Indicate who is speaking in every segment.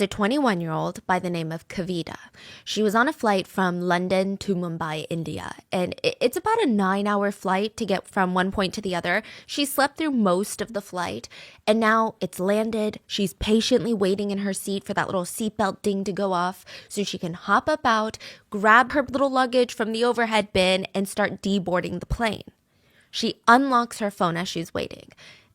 Speaker 1: a 21-year-old by the name of Kavita. She was on a flight from London to Mumbai, India, and it's about a 9-hour flight to get from one point to the other. She slept through most of the flight, and now it's landed. She's patiently waiting in her seat for that little seatbelt ding to go off so she can hop up out, grab her little luggage from the overhead bin, and start deboarding the plane. She unlocks her phone as she's waiting.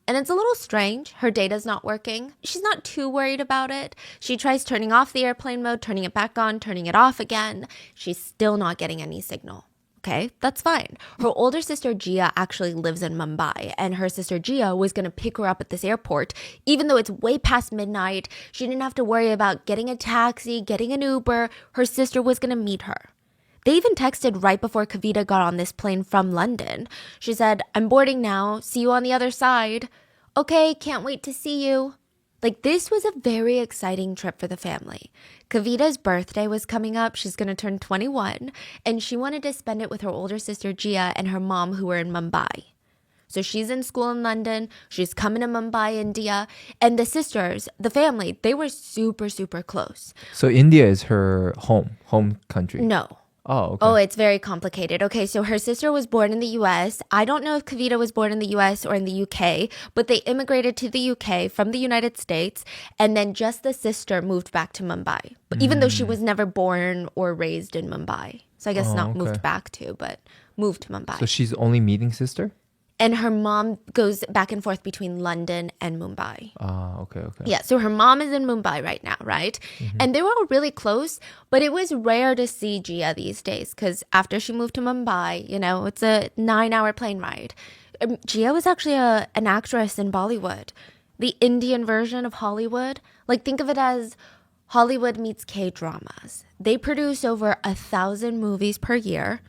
Speaker 1: And it's a little strange. Her data's not working. She's not too worried about it. She tries turning off the airplane mode, turning it back on, turning it off again. She's still not getting any signal. Okay, that's fine. Her older sister Gia actually lives in Mumbai, and her sister Gia was going to pick her up at this airport. Even though it's way past midnight, she didn't have to worry about getting a taxi, getting an Uber. Her sister was going to meet her. They even texted right before Kavita got on this plane from London. She said, "I'm boarding now. See you on the other side." "Okay, can't wait to see you." Like, this was a very exciting trip for the family. Kavita's birthday was coming up. She's going to turn 21, and she wanted to spend it with her older sister Gia and her mom, who were in Mumbai. So she's in school in London. She's coming to Mumbai, India. And the sisters, the family, they were super, super close.
Speaker 2: So India is her home country?
Speaker 1: No.
Speaker 2: Oh, okay.
Speaker 1: Oh, it's very complicated. Okay, so her sister was born in the US. I don't know if Kavita was born in the US or in the UK, but they immigrated to the UK from the United States, and then just the sister moved back to Mumbai, even though she was never born or raised in Mumbai. So I guess not
Speaker 2: okay.
Speaker 1: moved back to, but moved to Mumbai.
Speaker 2: So she's only meeting sister?
Speaker 1: And her mom goes back and forth between London and Mumbai.
Speaker 2: Ah, okay.
Speaker 1: Yeah, so her mom is in Mumbai right now, right? And they were all really close, but it was rare to see Gia these days because after she moved to Mumbai, it's a 9-hour plane ride. Gia was actually an actress in Bollywood, the Indian version of Hollywood. Like, think of it as Hollywood meets K-dramas. They produce over 1,000 movies per year.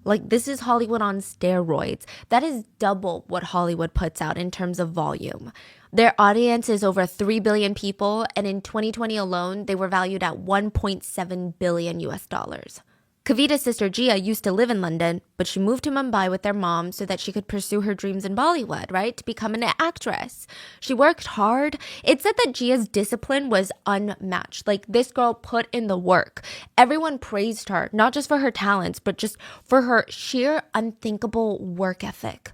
Speaker 1: Like, this is Hollywood on steroids. That is double what Hollywood puts out in terms of volume. Their audience is over 3 billion people, and in 2020 alone, they were valued at 1.7 billion US dollars. Kavita's sister Gia used to live in London, but she moved to Mumbai with their mom so that she could pursue her dreams in Bollywood, right? To become an actress. She worked hard. It said that Gia's discipline was unmatched. Like, this girl put in the work. Everyone praised her, not just for her talents, but just for her sheer unthinkable work ethic.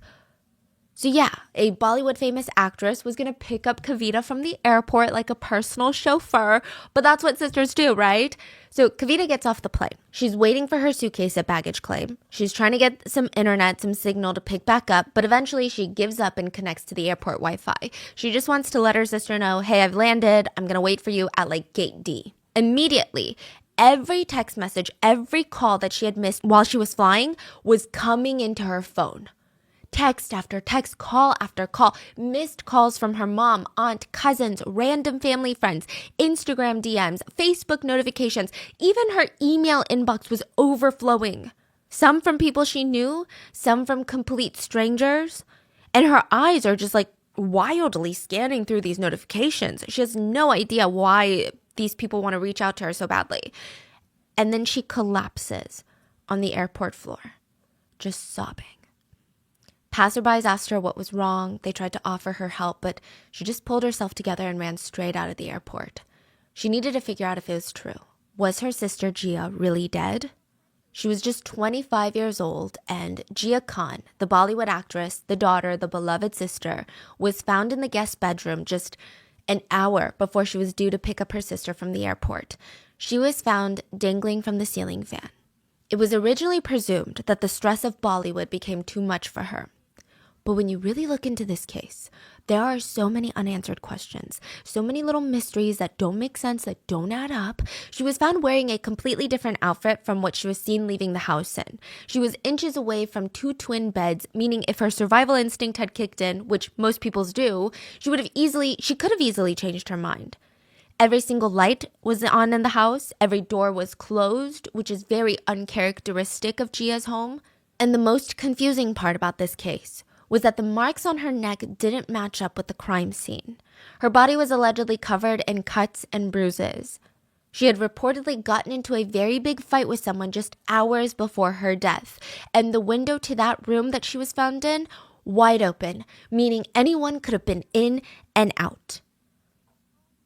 Speaker 1: So yeah, a Bollywood famous actress was going to pick up Kavita from the airport like a personal chauffeur, but that's what sisters do, right? So Kavita gets off the plane. She's waiting for her suitcase at baggage claim. She's trying to get some internet, some signal to pick back up, but eventually she gives up and connects to the airport Wi-Fi. She just wants to let her sister know, "Hey, I've landed. I'm going to wait for you at like gate D." Immediately, every text message, every call that she had missed while she was flying was coming into her phone. Text after text, call after call, missed calls from her mom, aunt, cousins, random family friends, Instagram DMs, Facebook notifications, even her email inbox was overflowing. Some from people she knew, some from complete strangers. And her eyes are just like wildly scanning through these notifications. She has no idea why these people want to reach out to her so badly. And then she collapses on the airport floor, just sobbing. Passerbys asked her what was wrong. They tried to offer her help, but she just pulled herself together and ran straight out of the airport. She needed to figure out if it was true. Was her sister Gia really dead? She was just 25 years old, and Gia Khan, the Bollywood actress, the daughter, the beloved sister, was found in the guest bedroom just an hour before she was due to pick up her sister from the airport. She was found dangling from the ceiling fan. It was originally presumed that the stress of Bollywood became too much for her. But when you really look into this case, there are so many unanswered questions, so many little mysteries that don't make sense, that don't add up. She was found wearing a completely different outfit from what she was seen leaving the house in. She was inches away from 2 twin beds, meaning if her survival instinct had kicked in, which most people's do, she could have easily changed her mind. Every single light was on in the house. Every door was closed, which is very uncharacteristic of Gia's home. And the most confusing part about this case was that the marks on her neck didn't match up with the crime scene. Her body was allegedly covered in cuts and bruises. She had reportedly gotten into a very big fight with someone just hours before her death, and the window to that room that she was found in, wide open, meaning anyone could have been in and out.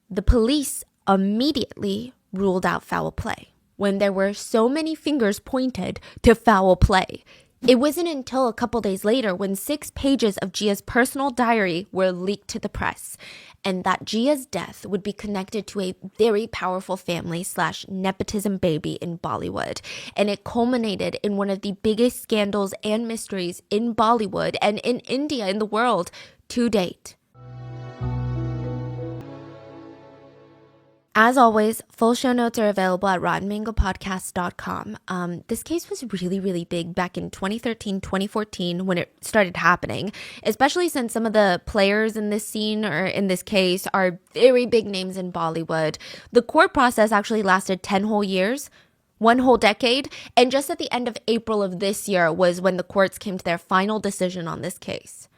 Speaker 1: The police immediately ruled out foul play when there were so many fingers pointed to foul play. It wasn't until a couple days later when 6 pages of Gia's personal diary were leaked to the press, and that Gia's death would be connected to a very powerful family/nepotism baby in Bollywood. And it culminated in one of the biggest scandals and mysteries in Bollywood and in India, in the world, to date. As always, full show notes are available at rottenmangopodcast.com. This case was really, really big back in 2013, 2014 when it started happening, especially since some of the players in this scene or in this case are very big names in Bollywood. The court process actually lasted 10 whole years, 1 whole decade, and just at the end of April of this year was when the courts came to their final decision on this case.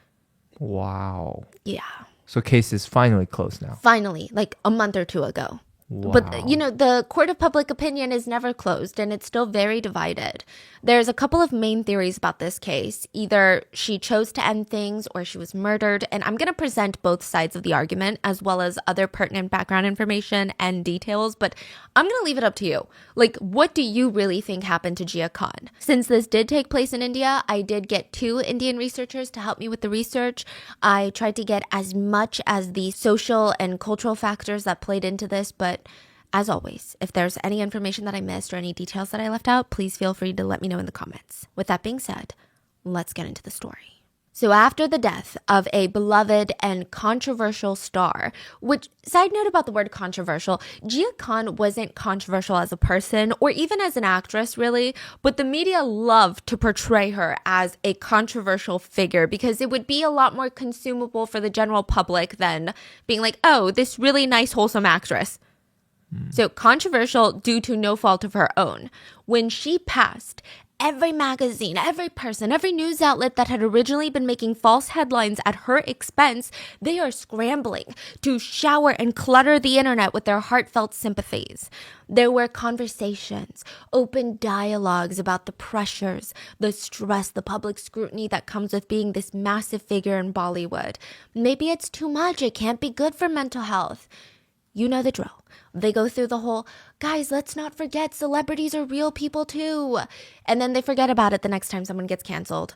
Speaker 2: Wow.
Speaker 1: Yeah.
Speaker 2: So case is finally closed now.
Speaker 1: Finally, like a month or 2 ago.
Speaker 2: Wow.
Speaker 1: But, you know, the court of public opinion is never closed and it's still very divided. There's a couple of main theories about this case. Either she chose to end things or she was murdered. And I'm going to present both sides of the argument as well as other pertinent background information and details. But I'm going to leave it up to you. Like, what do you really think happened to Gia Khan? Since this did take place in India, I did get 2 Indian researchers to help me with the research. I tried to get as much as the social and cultural factors that played into this, but as always, if there's any information that I missed or any details that I left out, please feel free to let me know in the comments. With that being said, let's get into the story. So after the death of a beloved and controversial star, which, side note about the word controversial, Gia Khan wasn't controversial as a person or even as an actress really, but the media loved to portray her as a controversial figure because it would be a lot more consumable for the general public than being like, oh, this really nice, wholesome actress. So controversial due to no fault of her own. When she passed, every magazine, every person, every news outlet that had originally been making false headlines at her expense, they are scrambling to shower and clutter the internet with their heartfelt sympathies. There were conversations, open dialogues about the pressures, the stress, the public scrutiny that comes with being this massive figure in Bollywood. Maybe it's too much. It can't be good for mental health. You know the drill. They go through the whole, guys, let's not forget celebrities are real people too. And then they forget about it the next time someone gets canceled.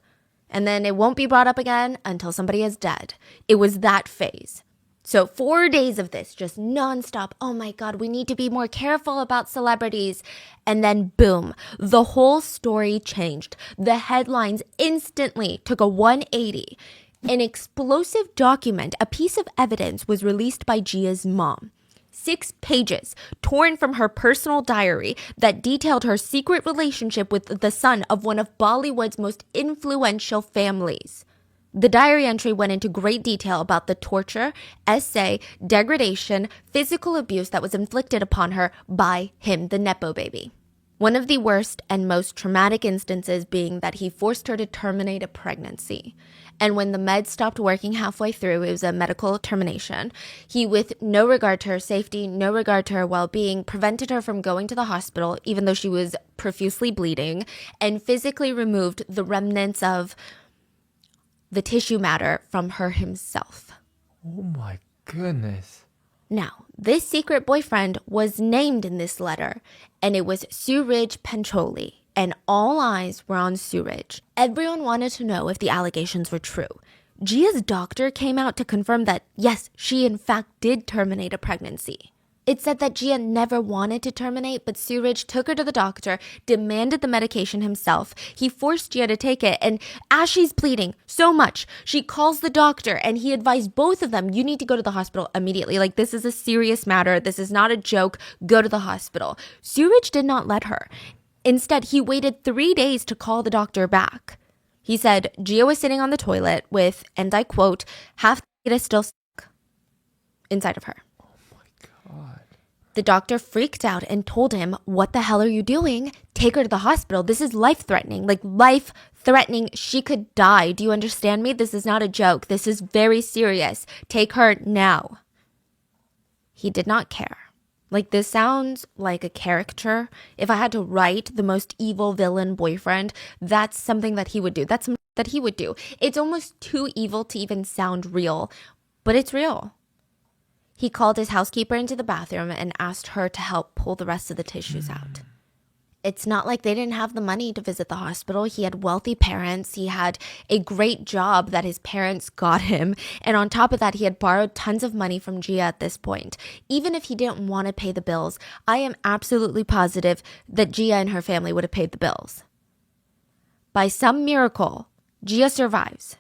Speaker 1: And then it won't be brought up again until somebody is dead. It was that phase. So 4 days of this, just nonstop. Oh my God, we need to be more careful about celebrities. And then boom, the whole story changed. The headlines instantly took a 180. An explosive document, a piece of evidence, was released by Gia's mom. 6 pages torn from her personal diary that detailed her secret relationship with the son of one of Bollywood's most influential families. The diary entry went into great detail about the torture, essay, degradation, physical abuse that was inflicted upon her by him, the Nepo baby. One of the worst and most traumatic instances being that he forced her to terminate a pregnancy. And when the meds stopped working halfway through, it was a medical termination. He, with no regard to her safety, no regard to her well-being, prevented her from going to the hospital, even though she was profusely bleeding, and physically removed the remnants of the tissue matter from her himself.
Speaker 2: Oh my goodness.
Speaker 1: Now, this secret boyfriend was named in this letter, and it was Suraj Pancholi. And all eyes were on Suraj. Everyone wanted to know if the allegations were true. Gia's doctor came out to confirm that, yes, she in fact did terminate a pregnancy. It said that Gia never wanted to terminate, but Suraj took her to the doctor, demanded the medication himself. He forced Gia to take it, and as she's bleeding so much, she calls the doctor, and he advised both of them, you need to go to the hospital immediately. Like, this is a serious matter. This is not a joke. Go to the hospital. Suraj did not let her. Instead, he waited 3 days to call the doctor back. He said Gia was sitting on the toilet with, and I quote, half the fetus still stuck inside of her.
Speaker 2: Oh my God.
Speaker 1: The doctor freaked out and told him, what the hell are you doing? Take her to the hospital. This is life-threatening. Like, life-threatening. She could die. Do you understand me? This is not a joke. This is very serious. Take her now. He did not care. Like, this sounds like a caricature. If I had to write the most evil villain boyfriend, that's something that he would do. That's something that he would do. It's almost too evil to even sound real, but it's real. He called his housekeeper into the bathroom and asked her to help pull the rest of the tissues out. It's not like they didn't have the money to visit the hospital. He had wealthy parents. He had a great job that his parents got him. And on top of that, he had borrowed tons of money from Gia at this point. Even if he didn't want to pay the bills, I am absolutely positive that Gia and her family would have paid the bills. By some miracle, Gia survives.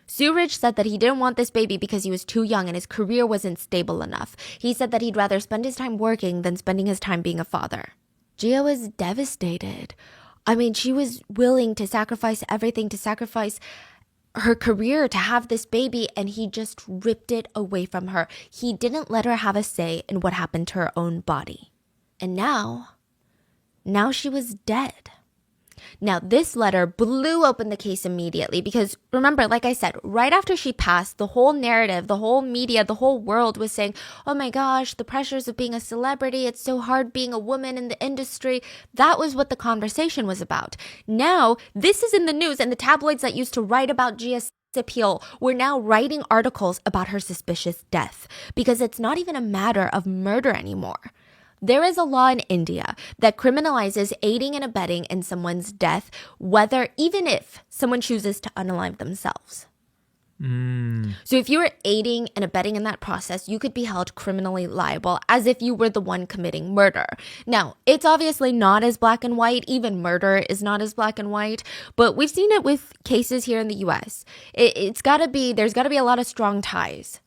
Speaker 1: Suraj said that he didn't want this baby because he was too young and his career wasn't stable enough. He said that he'd rather spend his time working than spending his time being a father. Gia was devastated. I mean, she was willing to sacrifice everything, to sacrifice her career to have this baby, and he just ripped it away from her. He didn't let her have a say in what happened to her own body. And now she was dead. Now, this letter blew open the case immediately because, remember, like I said, right after she passed, the whole narrative, the whole media, the whole world was saying, oh my gosh, the pressures of being a celebrity, it's so hard being a woman in the industry. That was what the conversation was about. Now, this is in the news, and the tabloids that used to write about Gia's appeal were now writing articles about her suspicious death because it's not even a matter of murder anymore. There is a law in India that criminalizes aiding and abetting in someone's death, even if someone chooses to unalive themselves. So if you were aiding and abetting in that process, you could be held criminally liable as if you were the one committing murder. Now, it's obviously not as black and white. Even murder is not as black and white, but we've seen it with cases here in the US. There's got to be a lot of strong ties.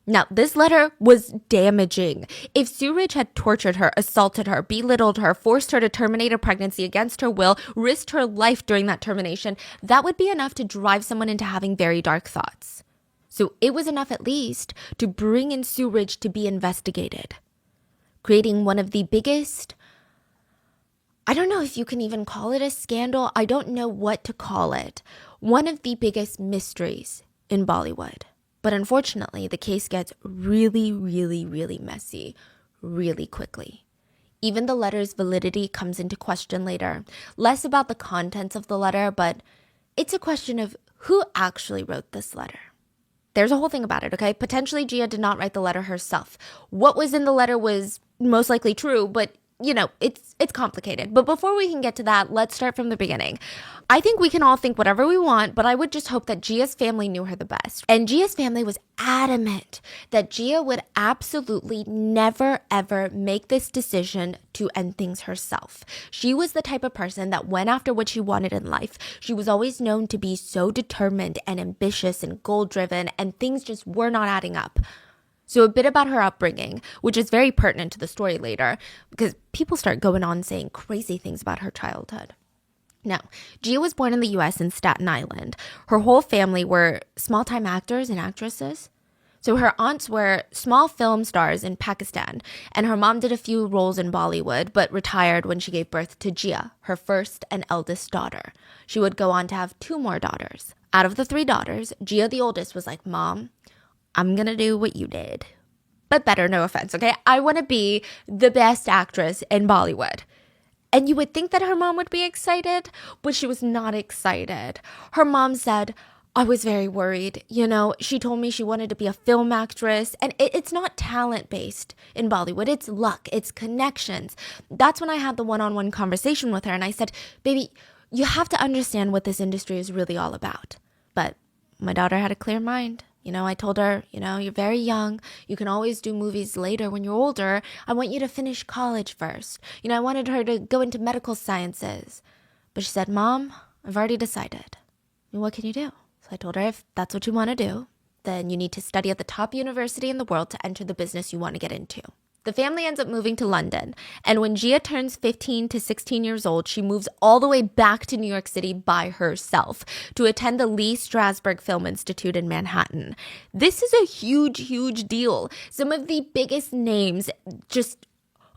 Speaker 1: Now, this letter was damaging. If Suraj had tortured her, assaulted her, belittled her, forced her to terminate a pregnancy against her will, risked her life during that termination, that would be enough to drive someone into having very dark thoughts. So it was enough at least to bring in Suraj to be investigated, creating one of the biggest, I don't know if you can even call it a scandal. I don't know what to call it. One of the biggest mysteries in Bollywood. But unfortunately, the case gets really, really, really messy really quickly. Even the letter's validity comes into question later. Less about the contents of the letter, but it's a question of who actually wrote this letter. There's a whole thing about it, okay? Potentially, Gia did not write the letter herself. What was in the letter was most likely true, but it's complicated. But before we can get to that, let's start from the beginning. I think we can all think whatever we want, but I would just hope that Gia's family knew her the best. And Gia's family was adamant that Gia would absolutely never, ever make this decision to end things herself. She was the type of person that went after what she wanted in life. She was always known to be so determined and ambitious and goal-driven, and things just were not adding up. So a bit about her upbringing, which is very pertinent to the story later, because people start going on saying crazy things about her childhood. Now, Gia was born in the US in Staten Island. Her whole family were small-time actors and actresses. So her aunts were small film stars in Pakistan, and her mom did a few roles in Bollywood, but retired when she gave birth to Gia, her first and eldest daughter. She would go on to have 2 more daughters. Out of the 3 daughters, Gia, the oldest, was like, Mom, I'm going to do what you did. But better, no offense, okay? I want to be the best actress in Bollywood. And you would think that her mom would be excited, but she was not excited. Her mom said, I was very worried. She told me she wanted to be a film actress. And it's not talent-based in Bollywood. It's luck. It's connections. That's when I had the one-on-one conversation with her. And I said, baby, you have to understand what this industry is really all about. But my daughter had a clear mind. I told her, you're very young. You can always do movies later when you're older. I want you to finish college first. I wanted her to go into medical sciences. But she said, Mom, I've already decided. What can you do? So I told her, if that's what you want to do, then you need to study at the top university in the world to enter the business you want to get into. The family ends up moving to London, and when Gia turns 15 to 16 years old, she moves all the way back to New York City by herself to attend the Lee Strasberg Film Institute in Manhattan. This is a huge, huge deal. Some of the biggest names just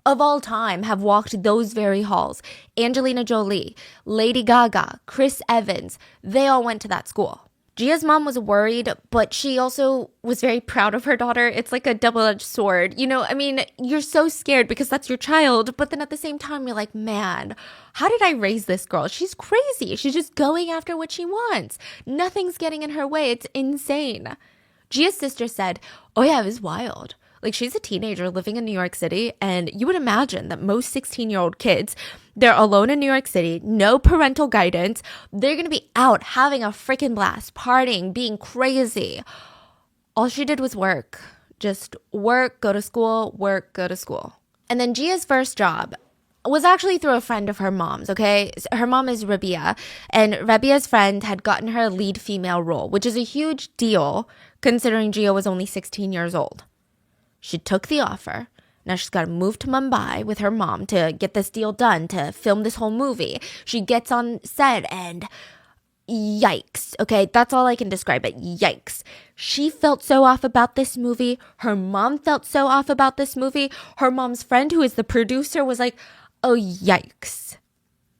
Speaker 1: of all time have walked those very halls. Angelina Jolie, Lady Gaga, Chris Evans, they all went to that school. Gia's mom was worried, but she also was very proud of her daughter. It's like a double-edged sword. You're so scared because that's your child, but then at the same time, you're like, man, how did I raise this girl? She's crazy. She's just going after what she wants. Nothing's getting in her way. It's insane. Gia's sister said, oh yeah, it was wild. Like, she's a teenager living in New York City, and you would imagine that most 16-year-old kids, they're alone in New York City, no parental guidance. They're going to be out having a freaking blast, partying, being crazy. All she did was work. Just work, go to school, work, go to school. And then Gia's first job was actually through a friend of her mom's, okay? Her mom is Rabia, and Rabia's friend had gotten her a lead female role, which is a huge deal considering Gia was only 16 years old. She took the offer. Now she's got to move to Mumbai with her mom to get this deal done, to film this whole movie. She gets on set and yikes, okay? That's all I can describe it. Yikes. She felt so off about this movie. Her mom felt so off about this movie. Her mom's friend, who is the producer, was like, oh, yikes.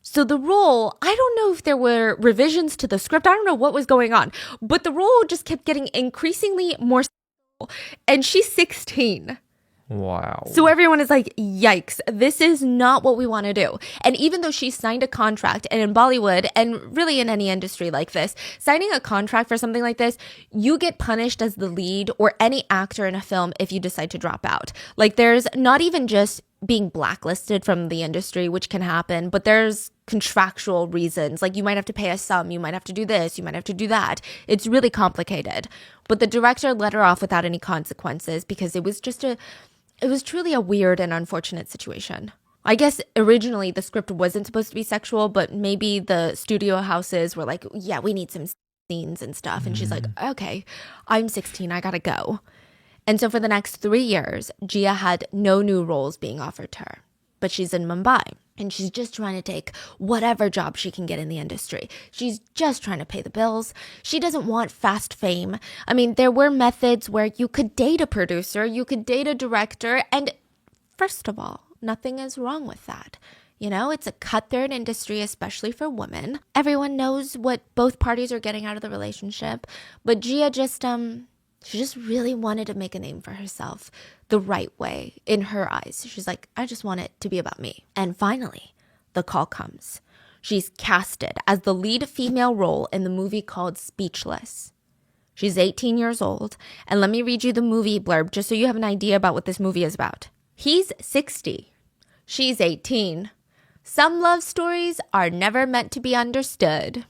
Speaker 1: So the role, I don't know if there were revisions to the script. I don't know what was going on, but the role just kept getting increasingly more sexual, and she's 16.
Speaker 2: Wow.
Speaker 1: So everyone is like, yikes, this is not what we want to do. And even though she signed a contract, and in Bollywood, and really in any industry like this, signing a contract for something like this, you get punished as the lead or any actor in a film if you decide to drop out. Like, there's not even just being blacklisted from the industry, which can happen, but there's contractual reasons. Like, you might have to pay a sum, you might have to do this, you might have to do that. It's really complicated. But the director let her off without any consequences because it was truly a weird and unfortunate situation. I guess originally the script wasn't supposed to be sexual, but maybe the studio houses were like, yeah, we need some scenes and stuff. And she's like, okay, I'm 16, I gotta go. And so for the next 3 years, Gia had no new roles being offered to her. But she's in Mumbai, and she's just trying to take whatever job she can get in the industry. She's just trying to pay the bills. She doesn't want fast fame. I mean, there were methods where you could date a producer, you could date a director, and first of all, nothing is wrong with that. You know, it's a cutthroat industry, especially for women. Everyone knows what both parties are getting out of the relationship, but Gia she just really wanted to make a name for herself the right way in her eyes. She's like, I just want it to be about me. And finally, the call comes. She's casted as the lead female role in the movie called Speechless. She's 18 years old. And let me read you the movie blurb just so you have an idea about what this movie is about. He's 60. She's 18. Some love stories are never meant to be understood.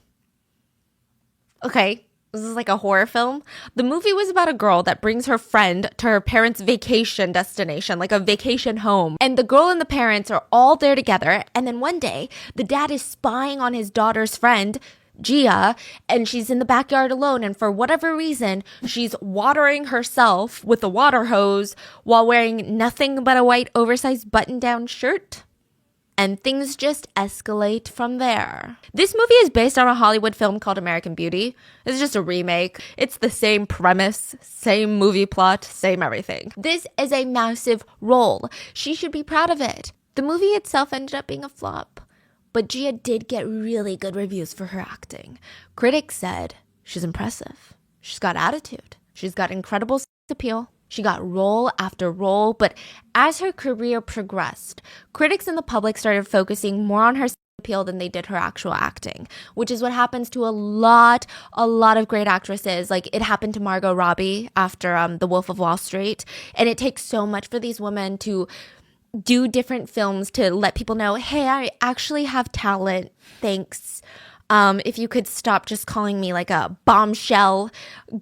Speaker 1: Okay. This is like a horror film. The movie was about a girl that brings her friend to her parents' vacation destination, like a vacation home. And the girl and the parents are all there together. And then one day, the dad is spying on his daughter's friend, Gia, and she's in the backyard alone. And for whatever reason, she's watering herself with a water hose while wearing nothing but a white oversized button-down shirt. And things just escalate from there. This movie is based on a Hollywood film called American Beauty. It's just a remake. It's the same premise, same movie plot, same everything. This is a massive role. She should be proud of it. The movie itself ended up being a flop, but Gia did get really good reviews for her acting. Critics said she's impressive. She's got attitude. She's got incredible appeal. She got role after role, but as her career progressed, critics and the public started focusing more on her appeal than they did her actual acting, which is what happens to a lot of great actresses. Like, it happened to Margot Robbie after The Wolf of Wall Street, and it takes so much for these women to do different films to let people know, hey, I actually have talent, thanks. If you could stop just calling me like a bombshell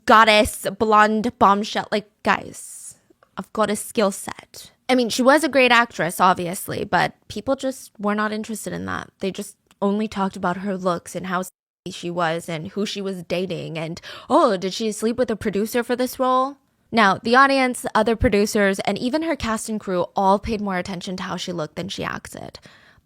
Speaker 1: goddess, blonde bombshell. Like, guys, I've got a skill set. I mean, she was a great actress, obviously, but people just were not interested in that. They just only talked about her looks and how she was and who she was dating. And, oh, did she sleep with a producer for this role? Now, the audience, other producers, and even her cast and crew all paid more attention to how she looked than she acted.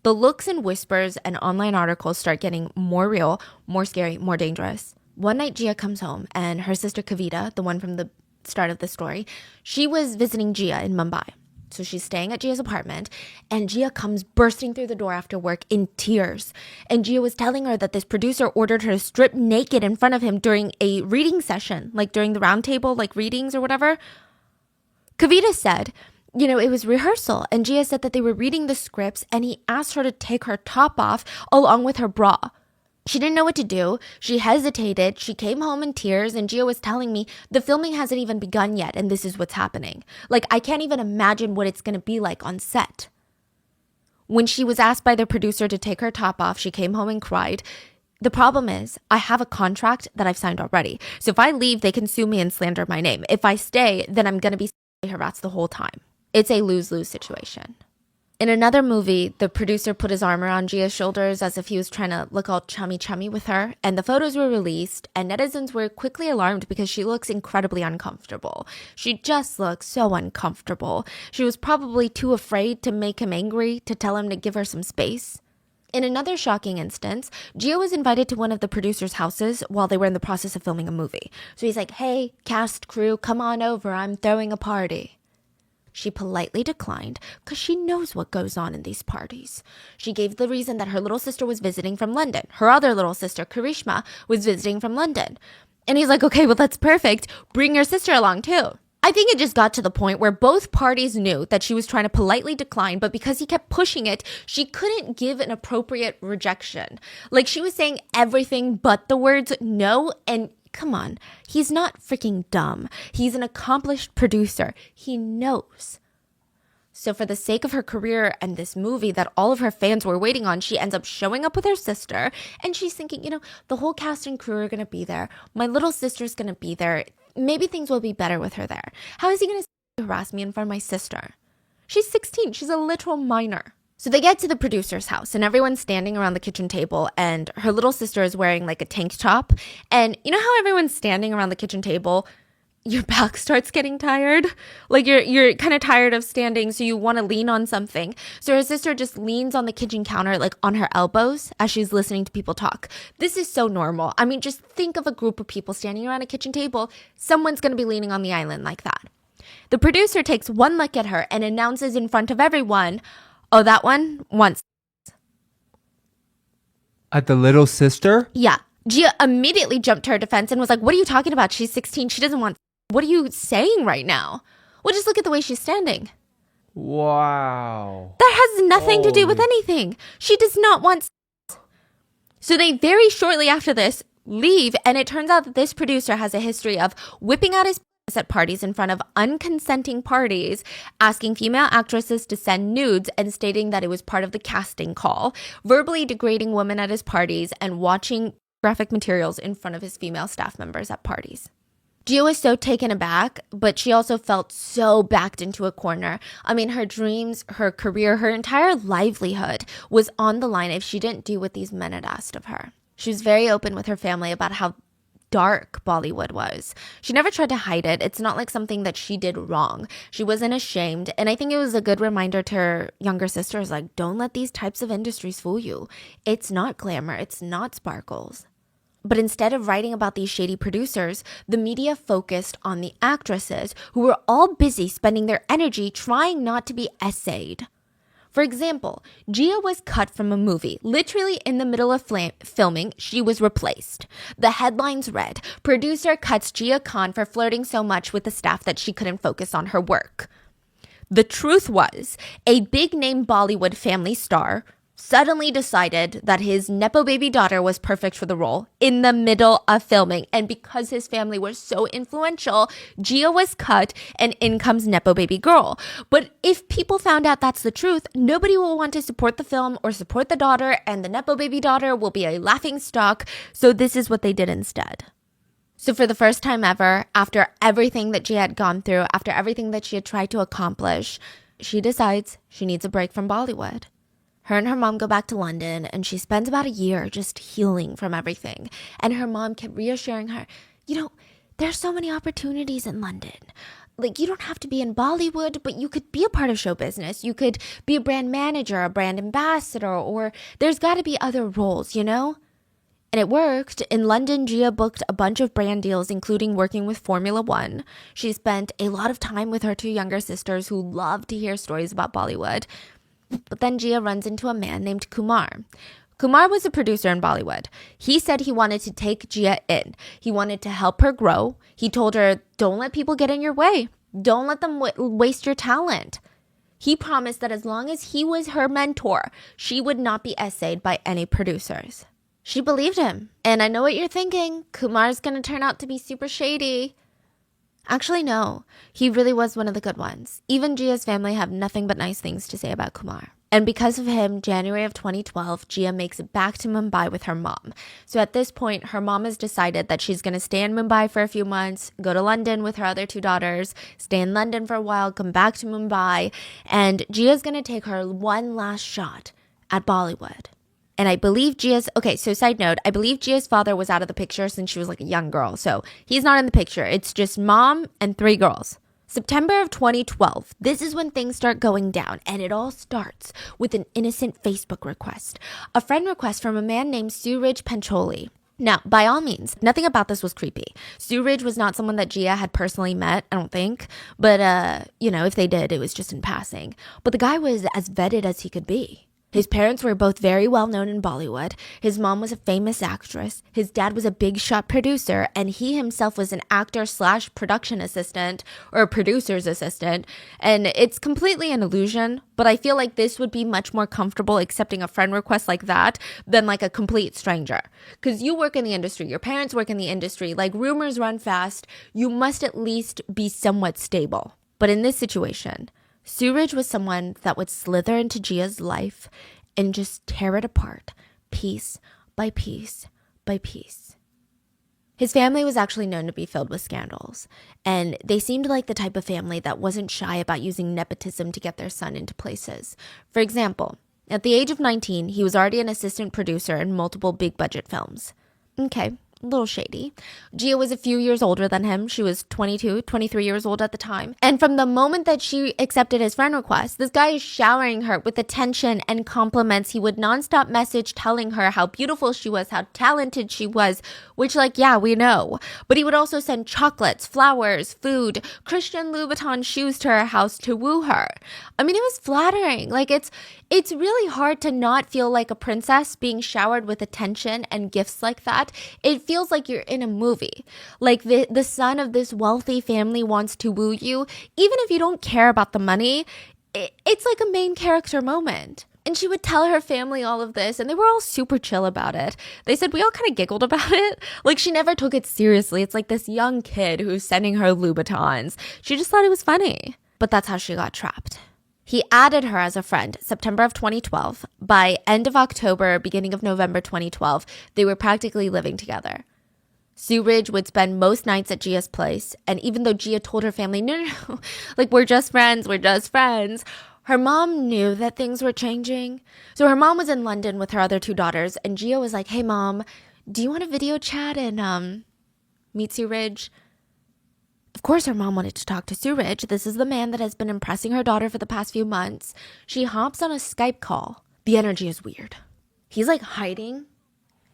Speaker 1: The looks and whispers and online articles start getting more real, more scary, more dangerous. One night, Gia comes home, and her sister Kavita, the one from the start of the story, she was visiting Gia in Mumbai. So she's staying at Gia's apartment, and Gia comes bursting through the door after work in tears. And Gia was telling her that this producer ordered her to strip naked in front of him during a reading session, like during the round table, like readings or whatever. Kavita said, you know, it was rehearsal, and Gia said that they were reading the scripts, and he asked her to take her top off along with her bra. She didn't know what to do. She hesitated. She came home in tears, and Gia was telling me the filming hasn't even begun yet, and this is what's happening. Like, I can't even imagine what it's going to be like on set. When she was asked by the producer to take her top off, she came home and cried. The problem is, I have a contract that I've signed already. So if I leave, they can sue me and slander my name. If I stay, then I'm going to be harassed the whole time. It's a lose-lose situation. In another movie, the producer put his arm around Gia's shoulders as if he was trying to look all chummy with her, and the photos were released, and netizens were quickly alarmed because she looks incredibly uncomfortable. She just looks so uncomfortable. She was probably too afraid to make him angry, to tell him to give her some space. In another shocking instance, Gia was invited to one of the producers' houses while they were in the process of filming a movie. So he's like, "Hey, cast crew, come on over, I'm throwing a party." She politely declined because she knows what goes on in these parties. She gave the reason that her little sister was visiting from London. Her other little sister, Karishma, was visiting from London. And he's like, "Okay, well, that's perfect. Bring your sister along too." I think it just got to the point where both parties knew that she was trying to politely decline, but because he kept pushing it, she couldn't give an appropriate rejection. Like, she was saying everything but the words no, and come on, he's not freaking dumb. He's an accomplished producer. He knows. So for the sake of her career and this movie that all of her fans were waiting on, she ends up showing up with her sister, and she's thinking, the whole cast and crew are going to be there. My little sister's going to be there. Maybe things will be better with her there. How is he going to harass me in front of my sister? She's 16. She's a literal minor. So they get to the producer's house, and everyone's standing around the kitchen table, and her little sister is wearing like a tank top. And you know how everyone's standing around the kitchen table? Your back starts getting tired. Like you're kind of tired of standing, so you want to lean on something. So her sister just leans on the kitchen counter, like on her elbows, as she's listening to people talk. This is so normal. I mean, just think of a group of people standing around a kitchen table. Someone's going to be leaning on the island like that. The producer takes one look at her and announces in front of everyone, "Oh, that one wants."
Speaker 2: At the little sister?
Speaker 1: Yeah. Gia immediately jumped to her defense and was like, "What are you talking about? She's 16. She doesn't want. What are you saying right now? Well, just look at the way she's standing."
Speaker 2: Wow.
Speaker 1: That has nothing to do with anything. She does not want. So they very shortly after this leave, and it turns out that this producer has a history of whipping out his at parties in front of unconsenting parties, asking female actresses to send nudes and stating that it was part of the casting call, verbally degrading women at his parties, and watching graphic materials in front of his female staff members at parties. Gia was so taken aback, but she also felt so backed into a corner. I mean, her dreams, her career, her entire livelihood was on the line if she didn't do what these men had asked of her. She was very open with her family about how dark Bollywood was. She never tried to hide it. It's not like something that she did wrong. She wasn't ashamed. And I think it was a good reminder to her younger sisters, like, don't let these types of industries fool you. It's not glamour. It's not sparkles. But instead of writing about these shady producers, the media focused on the actresses who were all busy spending their energy trying not to be essayed. For example, Gia was cut from a movie. Literally in the middle of filming, she was replaced. The headlines read, "Producer cuts Gia Khan for flirting so much with the staff that she couldn't focus on her work." The truth was, a big-name Bollywood family star suddenly decided that his Nepo baby daughter was perfect for the role in the middle of filming. And because his family was so influential, Gia was cut and in comes Nepo baby girl. But if people found out that's the truth, nobody will want to support the film or support the daughter, and the Nepo baby daughter will be a laughing stock. So this is what they did instead. So for the first time ever, after everything that she had gone through, after everything that she had tried to accomplish, she decides she needs a break from Bollywood. Her and her mom go back to London, and she spends about a year just healing from everything. And her mom kept reassuring her, there's so many opportunities in London. Like, you don't have to be in Bollywood, but you could be a part of show business. You could be a brand manager, a brand ambassador, or there's got to be other roles, And it worked. In London, Gia booked a bunch of brand deals, including working with Formula One. She spent a lot of time with her two younger sisters who loved to hear stories about Bollywood. But then Gia runs into a man named Kumar. Kumar was a producer in Bollywood. He said he wanted to take Gia in. He wanted to help her grow. He told her, don't let people get in your way. Don't let them waste your talent. He promised that as long as he was her mentor, she would not be essayed by any producers. She believed him. And I know what you're thinking. Kumar's gonna turn out to be super shady. Actually, no. He really was one of the good ones. Even Gia's family have nothing but nice things to say about Kumar. And because of him, January of 2012, Gia makes it back to Mumbai with her mom. So at this point, her mom has decided that she's going to stay in Mumbai for a few months, go to London with her other two daughters, stay in London for a while, come back to Mumbai, and Gia's going to take her one last shot at Bollywood. And I believe so side note, I believe Gia's father was out of the picture since she was like a young girl. So he's not in the picture. It's just mom and three girls. September of 2012, this is when things start going down, and it all starts with an innocent Facebook request. A friend request from a man named Suraj Pancholi. Now, by all means, nothing about this was creepy. Suraj was not someone that Gia had personally met, I don't think. But, if they did, it was just in passing. But the guy was as vetted as he could be. His parents were both very well known in Bollywood. His mom was a famous actress. His dad was a big shot producer, and he himself was an actor/production assistant or a producer's assistant. And it's completely an illusion, but I feel like this would be much more comfortable accepting a friend request like that than like a complete stranger. Because you work in the industry, your parents work in the industry, like rumors run fast. You must at least be somewhat stable. But in this situation, Suraj was someone that would slither into Gia's life and just tear it apart, piece by piece by piece. His family was actually known to be filled with scandals, and they seemed like the type of family that wasn't shy about using nepotism to get their son into places. For example, at the age of 19, he was already an assistant producer in multiple big-budget films. Okay, a little shady. Gia was a few years older than him. She was 22, 23 years old at the time. And from the moment that she accepted his friend request, this guy is showering her with attention and compliments. He would nonstop message telling her how beautiful she was, how talented she was, which yeah, we know. But he would also send chocolates, flowers, food, Christian Louboutin shoes to her house to woo her. I mean, it was flattering. It's really hard to not feel like a princess being showered with attention and gifts like that. It feels like you're in a movie. Like the son of this wealthy family wants to woo you. Even if you don't care about the money, it's like a main character moment. And she would tell her family all of this, and they were all super chill about it. They said we all kind of giggled about it. Like, she never took it seriously. It's like this young kid who's sending her Louboutins. She just thought it was funny. But that's how she got trapped. He added her as a friend, September of 2012. By end of October, beginning of November 2012, they were practically living together. Suraj would spend most nights at Gia's place, and even though Gia told her family, no, we're just friends, her mom knew that things were changing. So her mom was in London with her other two daughters, and Gia was like, hey mom, do you want a video chat and meet Suraj? Of course, her mom wanted to talk to Suraj. This is the man that has been impressing her daughter for the past few months. She hops on a Skype call. The energy is weird. He's hiding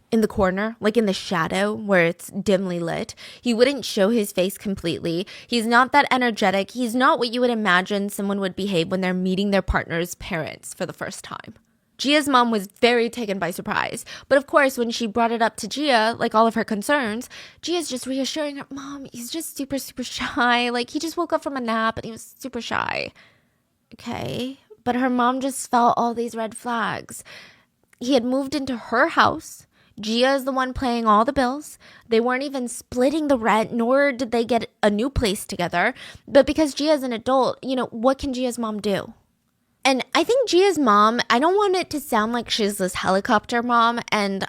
Speaker 1: in the corner, in the shadow where it's dimly lit. He wouldn't show his face completely. He's not that energetic. He's not what you would imagine someone would behave when they're meeting their partner's parents for the first time. Gia's mom was very taken by surprise. But of course, when she brought it up to Gia, all of her concerns, Gia's just reassuring her, Mom, he's just super, super shy. He just woke up from a nap and he was super shy. Okay. But her mom just felt all these red flags. He had moved into her house. Gia is the one paying all the bills. They weren't even splitting the rent, nor did they get a new place together. But because Gia's an adult, what can Gia's mom do? And I think Gia's mom, I don't want it to sound like she's this helicopter mom. And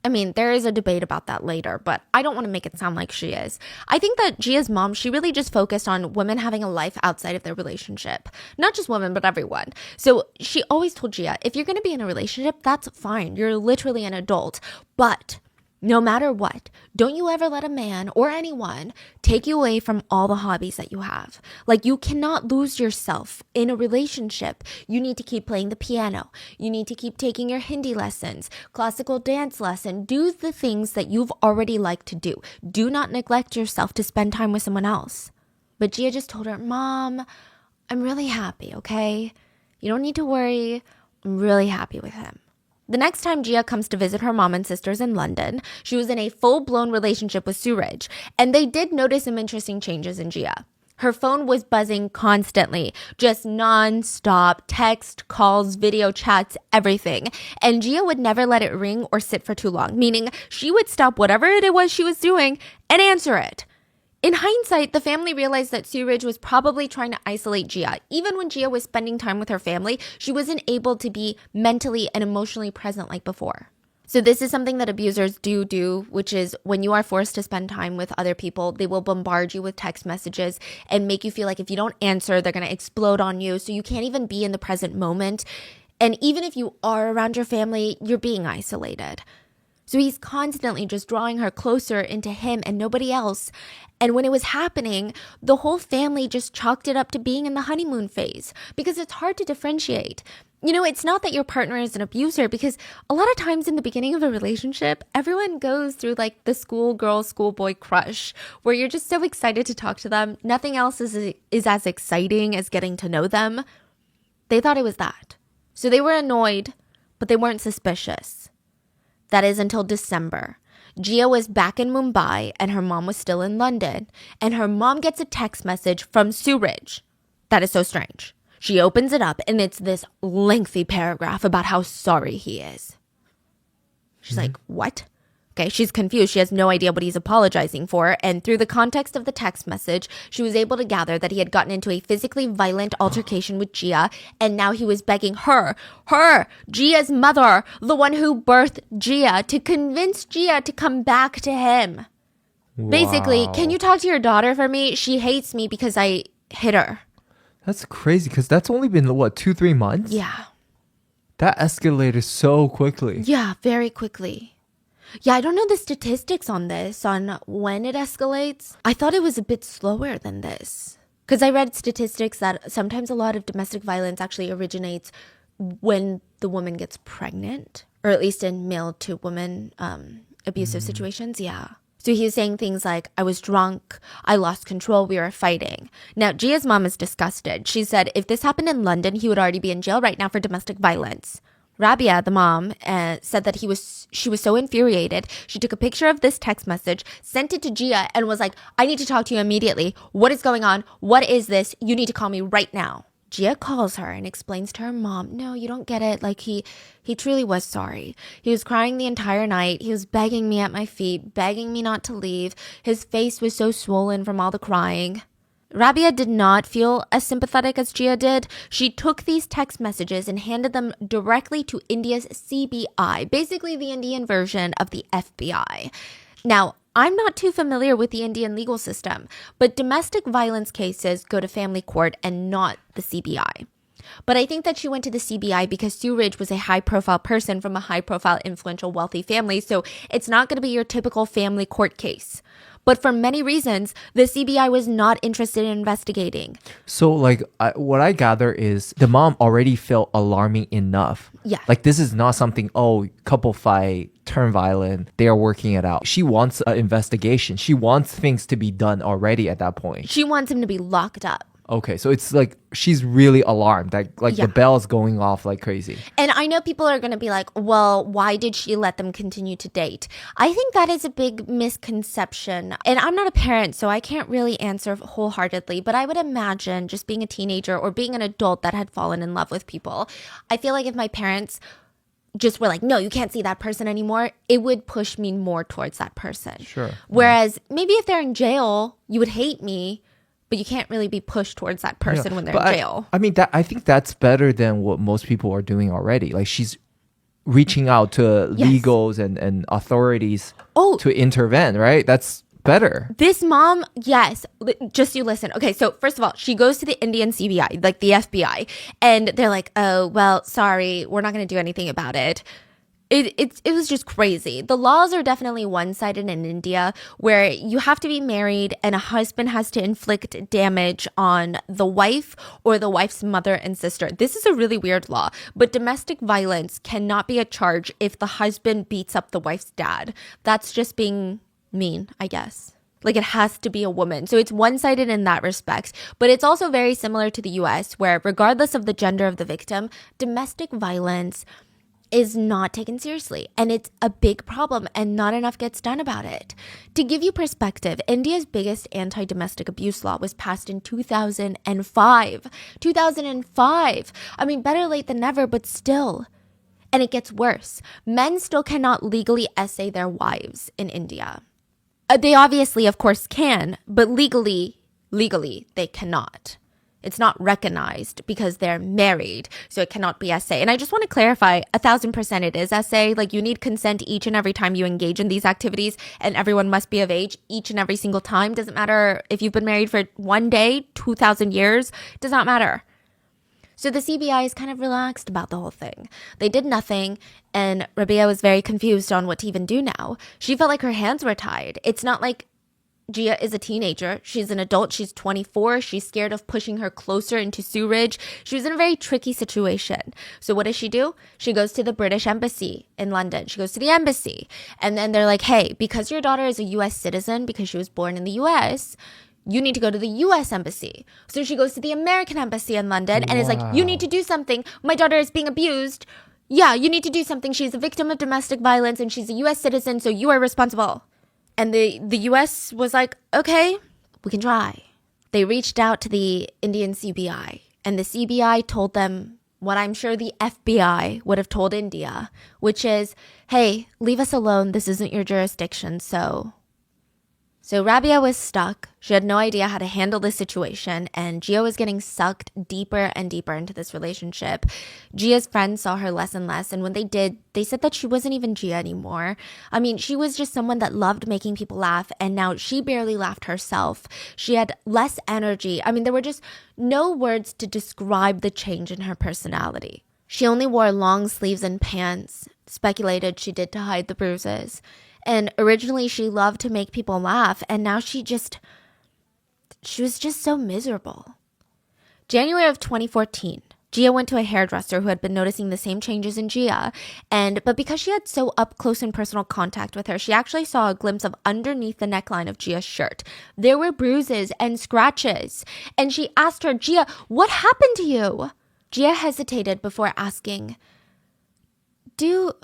Speaker 1: I mean, there is a debate about that later, but I don't want to make it sound like she is. I think that Gia's mom, she really just focused on women having a life outside of their relationship. Not just women, but everyone. So she always told Gia, if you're going to be in a relationship, that's fine. You're literally an adult. But no matter what, don't you ever let a man or anyone take you away from all the hobbies that you have. You cannot lose yourself in a relationship. You need to keep playing the piano. You need to keep taking your Hindi lessons, classical dance lesson. Do the things that you've already liked to do. Do not neglect yourself to spend time with someone else. But Gia just told her, Mom, I'm really happy, okay? You don't need to worry. I'm really happy with him. The next time Gia comes to visit her mom and sisters in London, she was in a full-blown relationship with Suraj, and they did notice some interesting changes in Gia. Her phone was buzzing constantly, just non-stop text, calls, video chats, everything. And Gia would never let it ring or sit for too long, meaning she would stop whatever it was she was doing and answer it. In hindsight, the family realized that Suraj was probably trying to isolate Gia. Even when Gia was spending time with her family, she wasn't able to be mentally and emotionally present like before. So this is something that abusers do, which is when you are forced to spend time with other people, they will bombard you with text messages and make you feel like if you don't answer, they're going to explode on you. So you can't even be in the present moment. And even if you are around your family, you're being isolated. So he's constantly just drawing her closer into him and nobody else. And when it was happening, the whole family just chalked it up to being in the honeymoon phase because it's hard to differentiate. You know, it's not that your partner is an abuser because a lot of times in the beginning of a relationship, everyone goes through like the schoolgirl, schoolboy crush where you're just so excited to talk to them. Nothing else is as exciting as getting to know them. They thought it was that. So they were annoyed, but they weren't suspicious. That is until December. Gia was back in Mumbai and her mom was still in London. And her mom gets a text message from Suraj. That is so strange. She opens it up and it's this lengthy paragraph about how sorry he is. She's like, what? Okay, she's confused. She has no idea what he's apologizing for. And through the context of the text message, she was able to gather that he had gotten into a physically violent altercation with Gia. And now he was begging her, Gia's mother, the one who birthed Gia, to convince Gia to come back to him.
Speaker 2: Wow.
Speaker 1: Basically, can you talk to your daughter for me? She hates me because I hit her.
Speaker 2: That's crazy because that's only been, 2-3 months?
Speaker 1: Yeah.
Speaker 2: That escalated so quickly.
Speaker 1: Yeah, very quickly. Yeah, I don't know the statistics on this, on when it escalates. I thought it was a bit slower than this. Because I read statistics that sometimes a lot of domestic violence actually originates when the woman gets pregnant, or at least in male to woman abusive situations. Yeah. So he was saying things like, I was drunk, I lost control, we were fighting. Now, Gia's mom is disgusted. She said if this happened in London, he would already be in jail right now for domestic violence. Rabia, the mom, said that she was so infuriated. She took a picture of this text message, sent it to Gia, and was like, I need to talk to you immediately. What is going on? What is this? You need to call me right now. Gia calls her and explains to her mom, no, you don't get it. Like he truly was sorry. He was crying the entire night. He was begging me at my feet, begging me not to leave. His face was so swollen from all the crying. Rabia did not feel as sympathetic as Gia did. She took these text messages and handed them directly to India's CBI, basically the Indian version of the FBI. Now, I'm not too familiar with the Indian legal system, but domestic violence cases go to family court and not the CBI. But I think that she went to the CBI because Suraj was a high-profile person from a high-profile, influential, wealthy family, so it's not going to be your typical family court case. But for many reasons, the CBI was not interested in investigating.
Speaker 2: So, what I gather is the mom already felt alarming enough.
Speaker 1: Yeah.
Speaker 2: Like, this is not something, couple fight, turn violent, they are working it out. She wants an investigation. She wants things to be done already at that point.
Speaker 1: She wants him to be locked up.
Speaker 2: Okay, so it's like she's really alarmed. Like
Speaker 1: Yeah.
Speaker 2: the bell's going off like crazy.
Speaker 1: And I know people are going to be like, well, why did she let them continue to date? I think that is a big misconception. And I'm not a parent, so I can't really answer wholeheartedly. But I would imagine just being a teenager or being an adult that had fallen in love with people, I feel like if my parents just were like, no, you can't see that person anymore, it would push me more towards that person.
Speaker 2: Sure.
Speaker 1: Whereas maybe if they're in jail, you would hate me, but you can't really be pushed towards that person when they're in jail.
Speaker 2: I think that's better than what most people are doing already. Like she's reaching out to legals and authorities to intervene, right? That's better.
Speaker 1: This mom, yes, just you listen. Okay, so first of all, she goes to the Indian CBI, like the FBI, and they're like, oh, well, sorry, we're not going to do anything about it. It was just crazy. The laws are definitely one-sided in India where you have to be married and a husband has to inflict damage on the wife or the wife's mother and sister. This is a really weird law, but domestic violence cannot be a charge if the husband beats up the wife's dad. That's just being mean, I guess. Like it has to be a woman. So it's one-sided in that respect. But it's also very similar to the US where regardless of the gender of the victim, domestic violence is not taken seriously, and it's a big problem, and not enough gets done about it. To give you perspective, India's biggest anti-domestic abuse law was passed in 2005. 2005. I mean, better late than never, but still. And it gets worse. Men still cannot legally essay their wives in India. They obviously, of course, can, but legally, they cannot. It's not recognized because they're married, so it cannot be essay. And I just want to clarify, 1000% it is essay. Like, you need consent each and every time you engage in these activities, and everyone must be of age each and every single time. Doesn't matter if you've been married for 1 day, 2,000 years, does not matter. So the CBI is kind of relaxed about the whole thing. They did nothing, and Rabia was very confused on what to even do now. She felt like her hands were tied. It's not like Jia is a teenager. She's an adult. She's 24. She's scared of pushing her closer into Suraj. She was in a very tricky situation. So what does she do? She goes to the British embassy in London. She goes to the embassy. And then they're like, hey, because your daughter is a U.S. citizen, because she was born in the U.S., you need to go to the U.S. embassy. So she goes to the American embassy in London and is like, you need to do something. My daughter is being abused. Yeah, you need to do something. She's a victim of domestic violence and she's a U.S. citizen, so you are responsible. And the U.S. was like, okay, we can try. They reached out to the Indian CBI, and the CBI told them what I'm sure the FBI would have told India, which is, hey, leave us alone. This isn't your jurisdiction, So Rabia was stuck. She had no idea how to handle this situation, and Jia was getting sucked deeper and deeper into this relationship. Jia's friends saw her less and less, and when they did, they said that she wasn't even Jia anymore. I mean, she was just someone that loved making people laugh, and now she barely laughed herself. She had less energy. I mean, there were just no words to describe the change in her personality. She only wore long sleeves and pants, speculated she did to hide the bruises. And originally she loved to make people laugh, and now she was just so miserable. January of 2014, Jia went to a hairdresser who had been noticing the same changes in Jia, but because she had so up close and personal contact with her, she actually saw a glimpse of underneath the neckline of Jia's shirt. There were bruises and scratches, and she asked her, Jia, what happened to you? Jia hesitated before asking, Do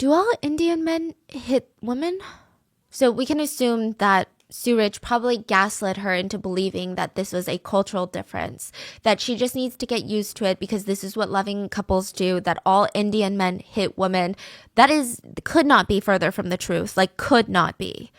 Speaker 1: all Indian men hit women? So we can assume that Suraj probably gaslit her into believing that this was a cultural difference, that she just needs to get used to it because this is what loving couples do, that all Indian men hit women. Could not be further from the truth, could not be.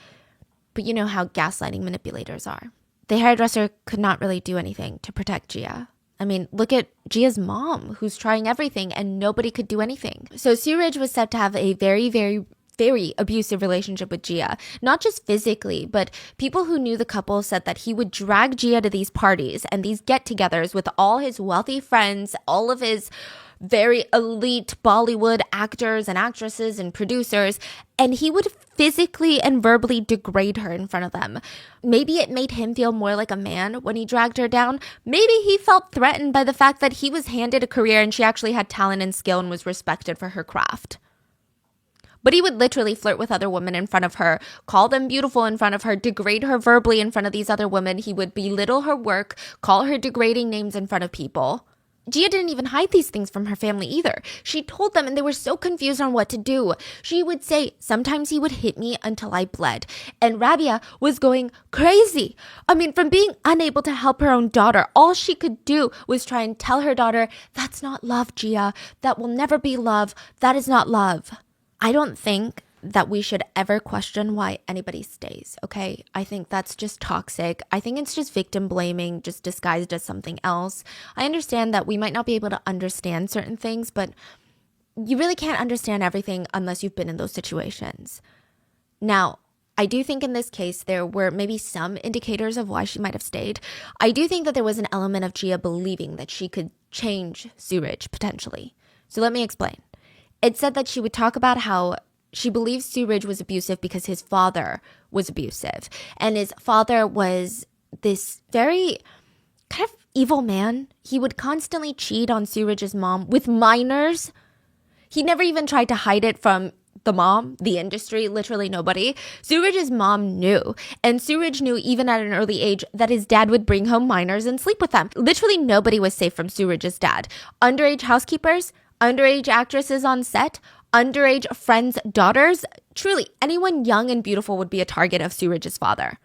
Speaker 1: But you know how gaslighting manipulators are. The hairdresser could not really do anything to protect Jia. I mean, look at Jia's mom, who's trying everything, and nobody could do anything. So Suraj was said to have a very, very, very abusive relationship with Jia. Not just physically, but people who knew the couple said that he would drag Jia to these parties and these get-togethers with all his wealthy friends, all of his very elite Bollywood actors and actresses and producers, and he would physically and verbally degrade her in front of them. Maybe it made him feel more like a man when he dragged her down. Maybe he felt threatened by the fact that he was handed a career and she actually had talent and skill and was respected for her craft. But he would literally flirt with other women in front of her, call them beautiful in front of her, degrade her verbally in front of these other women. He would belittle her work, call her degrading names in front of people. Jia didn't even hide these things from her family either. She told them and they were so confused on what to do. She would say, sometimes he would hit me until I bled. And Rabia was going crazy. I mean, from being unable to help her own daughter, all she could do was try and tell her daughter, that's not love, Jia. That will never be love. That is not love. I don't think that we should ever question why anybody stays, okay? I think that's just toxic. I think it's just victim blaming, just disguised as something else. I understand that we might not be able to understand certain things, but you really can't understand everything unless you've been in those situations. Now, I do think in this case, there were maybe some indicators of why she might have stayed. I do think that there was an element of Jia believing that she could change Suraj potentially. So let me explain. It said that she would talk about how she believes Suraj was abusive because his father was abusive. And his father was this very kind of evil man. He would constantly cheat on Suraj's mom with minors. He never even tried to hide it from the mom, the industry, literally nobody. Suraj's mom knew. And Suraj knew even at an early age that his dad would bring home minors and sleep with them. Literally nobody was safe from Suraj's dad. Underage housekeepers, underage actresses on set, underage friends' daughters. Truly, anyone young and beautiful would be a target of Suraj's father.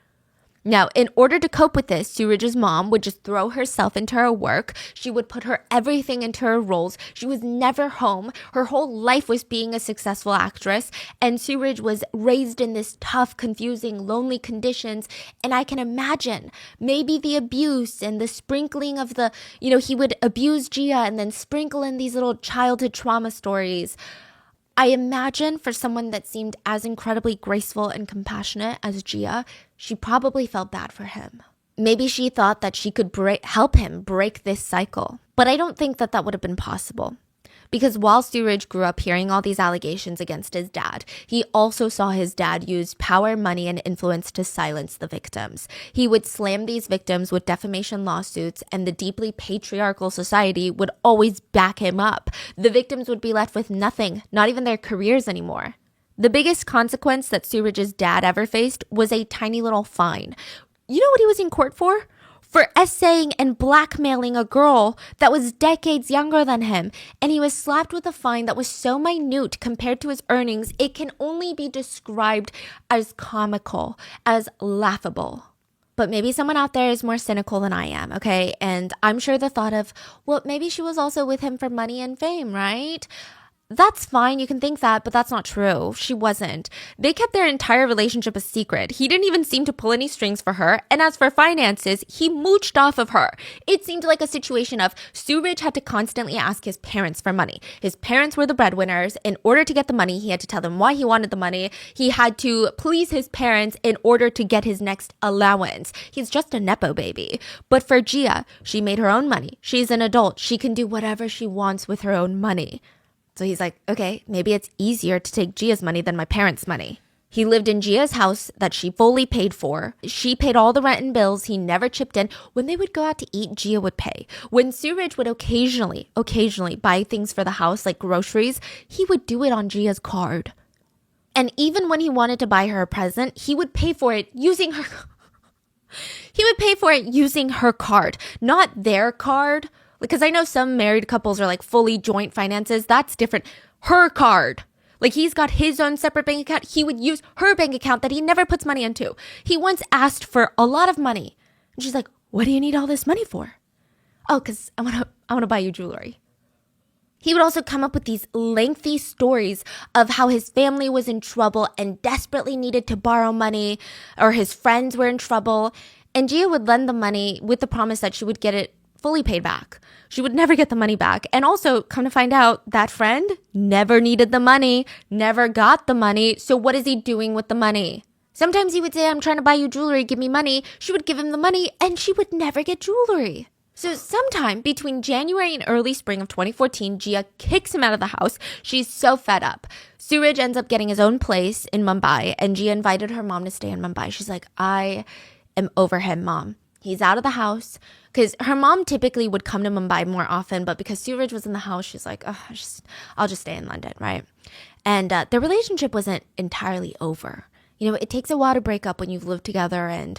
Speaker 1: Now, in order to cope with this, Suraj's mom would just throw herself into her work. She would put her everything into her roles. She was never home. Her whole life was being a successful actress. And Suraj was raised in this tough, confusing, lonely conditions. And I can imagine maybe the abuse and the sprinkling of the, he would abuse Gia and then sprinkle in these little childhood trauma stories. I imagine for someone that seemed as incredibly graceful and compassionate as Gia, she probably felt bad for him. Maybe she thought that she could help him break this cycle. But I don't think that that would have been possible. Because while Suraj grew up hearing all these allegations against his dad, he also saw his dad use power, money, and influence to silence the victims. He would slam these victims with defamation lawsuits, and the deeply patriarchal society would always back him up. The victims would be left with nothing, not even their careers anymore. The biggest consequence that Suraj's dad ever faced was a tiny little fine. You know what he was in court for? For essaying and blackmailing a girl that was decades younger than him. And he was slapped with a fine that was so minute compared to his earnings, it can only be described as comical, as laughable. But maybe someone out there is more cynical than I am, okay? And I'm sure the thought of, well, maybe she was also with him for money and fame, right? That's fine, you can think that, but that's not true. She wasn't. They kept their entire relationship a secret. He didn't even seem to pull any strings for her, and as for finances, he mooched off of her. It seemed like a situation of Suraj had to constantly ask his parents for money. His parents were the breadwinners. In order to get the money, he had to tell them why he wanted the money. He had to please his parents in order to get his next allowance. He's just a Nepo baby. But for Gia, she made her own money. She's an adult. She can do whatever she wants with her own money. So he's like, okay, maybe it's easier to take Gia's money than my parents' money. He lived in Gia's house that she fully paid for. She paid all the rent and bills. He never chipped in. When they would go out to eat, Gia would pay. When Suraj would occasionally buy things for the house, like groceries, he would do it on Gia's card. And even when he wanted to buy her a present, he would pay for it using her... he would pay for it using her card, not their card. Because I know some married couples are like fully joint finances. That's different. Her card. Like he's got his own separate bank account. He would use her bank account that he never puts money into. He once asked for a lot of money. And she's like, what do you need all this money for? Oh, because I want to buy you jewelry. He would also come up with these lengthy stories of how his family was in trouble and desperately needed to borrow money, or his friends were in trouble. And Gia would lend the money with the promise that she would get it fully paid back. She would never get the money back. And also, come to find out, that friend never needed the money, never got the money. So what is he doing with the money? Sometimes he would say, I'm trying to buy you jewelry, give me money. She would give him the money and she would never get jewelry. So sometime between January and early spring of 2014, Gia kicks him out of the house. She's so fed up. Suraj ends up getting his own place in Mumbai, and Gia invited her mom to stay in Mumbai. She's like, I am over him, Mom. He's out of the house. Because her mom typically would come to Mumbai more often, but because Suraj was in the house, she's like, oh, I'll just stay in London, right? And their relationship wasn't entirely over. You know, it takes a while to break up when you've lived together and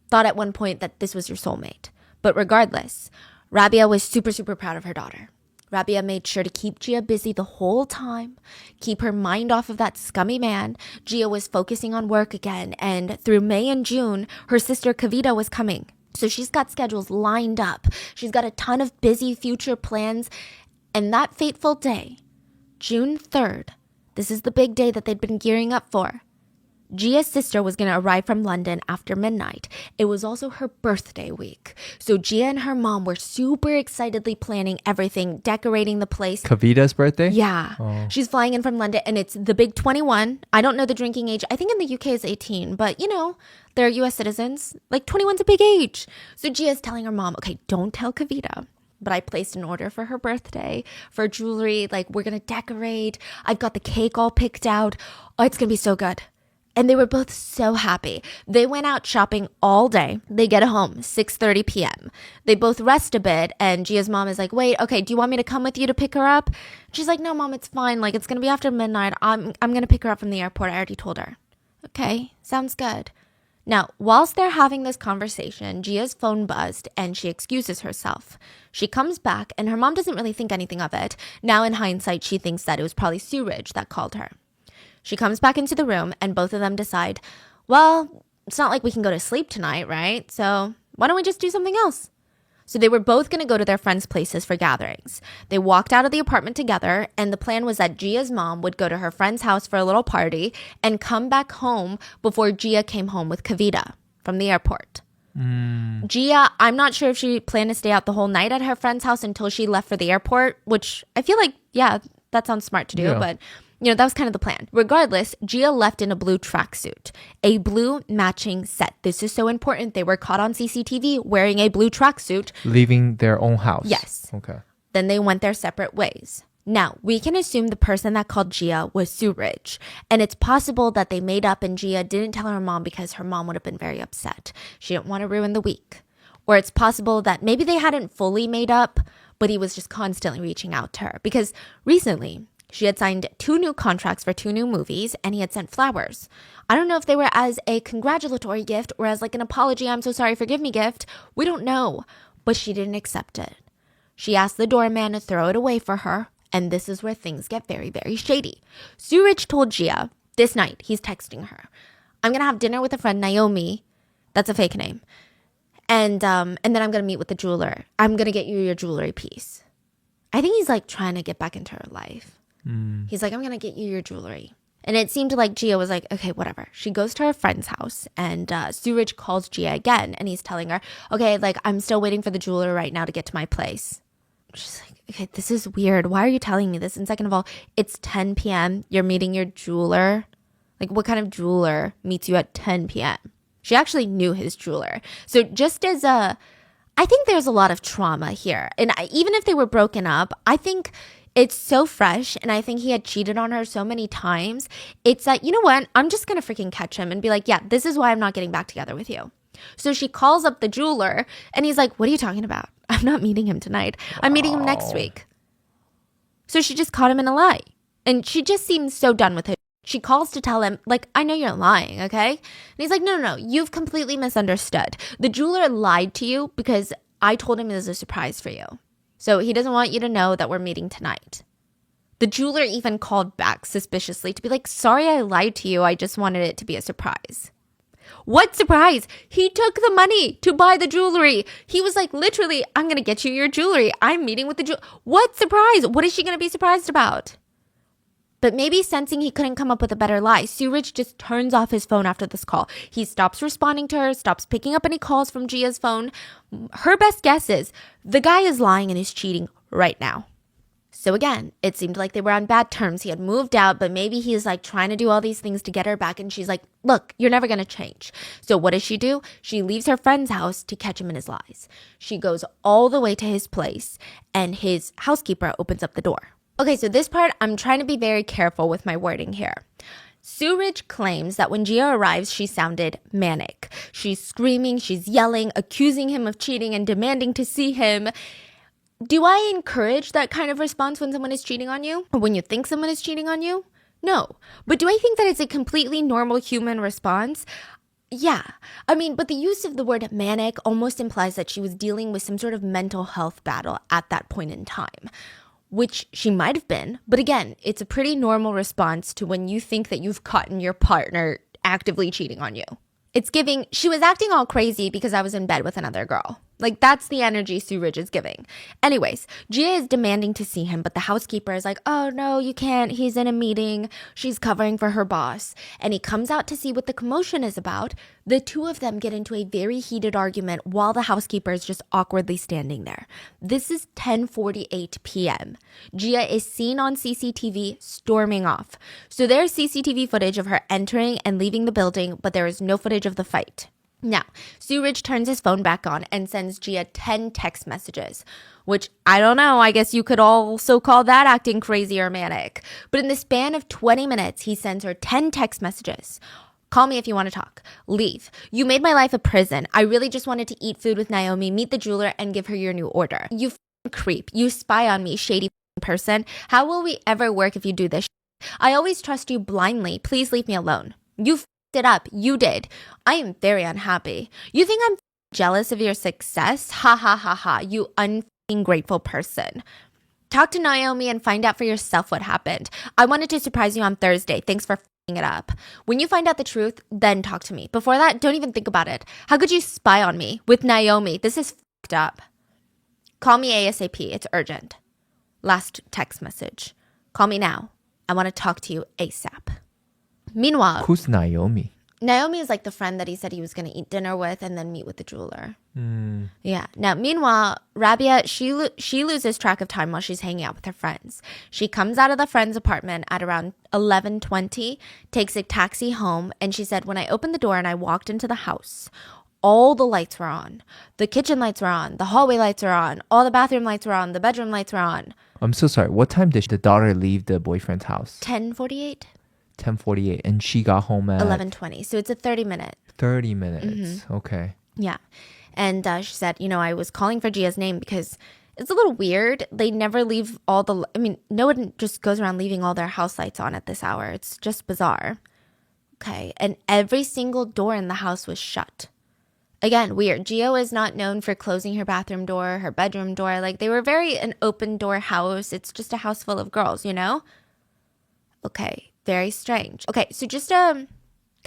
Speaker 1: thought at one point that this was your soulmate. But regardless, Rabia was super, super proud of her daughter. Rabia made sure to keep Gia busy the whole time, keep her mind off of that scummy man. Gia was focusing on work again, and through May and June, her sister Kavita was coming. So she's got schedules lined up. She's got a ton of busy future plans. And that fateful day, June 3rd, this is the big day that they'd been gearing up for. Gia's sister was going to arrive from London after midnight. It was also her birthday week. So Gia and her mom were super excitedly planning everything, decorating the place.
Speaker 2: Kavita's birthday?
Speaker 1: Yeah. Oh. She's flying in from London, and it's the big 21. I don't know the drinking age. I think in the UK it's 18, but you know, they're US citizens. Like 21's a big age. So Gia's telling her mom, okay, don't tell Kavita, but I placed an order for her birthday for jewelry. Like, we're going to decorate. I've got the cake all picked out. Oh, it's going to be so good. And they were both so happy. They went out shopping all day. They get home 6:30 p.m. They both rest a bit, and Gia's mom is like, wait, okay, do you want me to come with you to pick her up? She's like, no, Mom, it's fine. Like, it's going to be after midnight. I'm going to pick her up from the airport. I already told her. Okay, sounds good. Now, whilst they're having this conversation, Gia's phone buzzed and she excuses herself. She comes back and her mom doesn't really think anything of it. Now, in hindsight, she thinks that it was probably Suraj that called her. She comes back into the room and both of them decide, well, it's not like we can go to sleep tonight, right? So why don't we just do something else? So they were both going to go to their friends' places for gatherings. They walked out of the apartment together, and the plan was that Gia's mom would go to her friend's house for a little party and come back home before Gia came home with Kavita from the airport. Gia, I'm not sure if she planned to stay out the whole night at her friend's house until she left for the airport, which I feel like, yeah, that sounds smart to do, but that was kind of the plan. Regardless, Gia left in a blue tracksuit, a blue matching set. This is so important. They were caught on CCTV wearing a blue tracksuit.
Speaker 2: Leaving their own house.
Speaker 1: Yes.
Speaker 2: Okay.
Speaker 1: Then they went their separate ways. Now, we can assume the person that called Gia was Suraj, and it's possible that they made up and Gia didn't tell her mom because her mom would have been very upset. She didn't want to ruin the week. Or it's possible that maybe they hadn't fully made up, but he was just constantly reaching out to her because recently she had signed 2 new contracts for 2 new movies, and he had sent flowers. I don't know if they were as a congratulatory gift or as like an apology, I'm so sorry, forgive me gift. We don't know, but she didn't accept it. She asked the doorman to throw it away for her, and this is where things get very, very shady. Suraj told Gia this night, he's texting her, I'm going to have dinner with a friend, Naomi. That's a fake name. And then I'm going to meet with the jeweler. I'm going to get you your jewelry piece. I think he's like trying to get back into her life. He's like, I'm going to get you your jewelry. And it seemed like Gia was like, okay, whatever. She goes to her friend's house and Suraj calls Gia again and he's telling her, okay, like I'm still waiting for the jeweler right now to get to my place. She's like, okay, this is weird. Why are you telling me this? And second of all, it's 10 p.m. You're meeting your jeweler. Like what kind of jeweler meets you at 10 p.m.? She actually knew his jeweler. So just as I think there's a lot of trauma here. And even if they were broken up, I think it's so fresh, and I think he had cheated on her so many times. It's like, you know what? I'm just going to freaking catch him and be like, yeah, this is why I'm not getting back together with you. So she calls up the jeweler, and he's like, what are you talking about? I'm not meeting him tonight. I'm meeting him next week. So she just caught him in a lie. And she just seems so done with it. She calls to tell him, like, I know you're lying, okay? And he's like, no, you've completely misunderstood. The jeweler lied to you because I told him it was a surprise for you. So he doesn't want you to know that we're meeting tonight. The jeweler even called back suspiciously to be like, sorry, I lied to you. I just wanted it to be a surprise. What surprise? He took the money to buy the jewelry. He was like, literally, I'm going to get you your jewelry. I'm meeting with the jeweler. What surprise? What is she going to be surprised about? But maybe sensing he couldn't come up with a better lie, Suraj just turns off his phone after this call. He stops responding to her, stops picking up any calls from Gia's phone. Her best guess is the guy is lying and is cheating right now. So again, it seemed like they were on bad terms. He had moved out, but maybe he's like trying to do all these things to get her back. And she's like, look, you're never going to change. So what does she do? She leaves her friend's house to catch him in his lies. She goes all the way to his place and his housekeeper opens up the door. Okay, so this part, I'm trying to be very careful with my wording here. Suraj claims that when Gia arrives, she sounded manic. She's screaming, she's yelling, accusing him of cheating and demanding to see him. Do I encourage that kind of response when someone is cheating on you? Or when you think someone is cheating on you? No. But do I think that it's a completely normal human response? Yeah. I mean, but the use of the word manic almost implies that she was dealing with some sort of mental health battle at that point in time. Which she might have been. But again, it's a pretty normal response to when you think that you've caught your partner actively cheating on you. It's giving, she was acting all crazy because I was in bed with another girl. Like, that's the energy Suraj is giving. Anyways, Gia is demanding to see him, but the housekeeper is like, oh, no, you can't. He's in a meeting. She's covering for her boss. And he comes out to see what the commotion is about. The two of them get into a very heated argument while the housekeeper is just awkwardly standing there. This is 10:48 p.m. Gia is seen on CCTV storming off. So there's CCTV footage of her entering and leaving the building, but there is no footage of the fight. Now, Suraj turns his phone back on and sends Gia 10 text messages, which I don't know, I guess you could also call that acting crazy or manic. But in the span of 20 minutes, he sends her 10 text messages. Call me if you want to talk. Leave. You made my life a prison. I really just wanted to eat food with Naomi, meet the jeweler, and give her your new order. You creep. You spy on me, shady person. How will we ever work if you do this? I always trust you blindly. Please leave me alone. You it up. You did. I am very unhappy. You think I'm jealous of your success? Ha ha ha ha. You ungrateful person. Talk to Naomi and find out for yourself what happened. I wanted to surprise you on Thursday. Thanks for f***ing it up. When you find out the truth, then talk to me. Before that, don't even think about it. How could you spy on me with Naomi? This is f***ed up. Call me ASAP. It's urgent. Last text message. Call me now. I want to talk to you ASAP. Meanwhile,
Speaker 2: who's Naomi?
Speaker 1: Naomi is like the friend that he said he was going to eat dinner with and then meet with the jeweler. Yeah. Now, meanwhile, Rabia, she loses track of time while she's hanging out with her friends. She comes out of the friend's apartment at around 11:20, takes a taxi home, and she said, when I opened the door and I walked into the house, all the lights were on. The kitchen lights were on. The hallway lights were on. All the bathroom lights were on. The bedroom lights were on.
Speaker 2: I'm so sorry. What time did the daughter leave the boyfriend's house?
Speaker 1: 10:48.
Speaker 2: 10:48, and she got home at
Speaker 1: 11:20. So it's a 30-minute.
Speaker 2: 30 minutes. Okay.
Speaker 1: Yeah. And she said, I was calling for Gia's name because it's a little weird. They never leave no one just goes around leaving all their house lights on at this hour. It's just bizarre. Okay. And every single door in the house was shut. Again, weird. Gia is not known for closing her bathroom door, her bedroom door. Like, they were very an open door house. It's just a house full of girls, Okay. Very strange. Okay. So just kind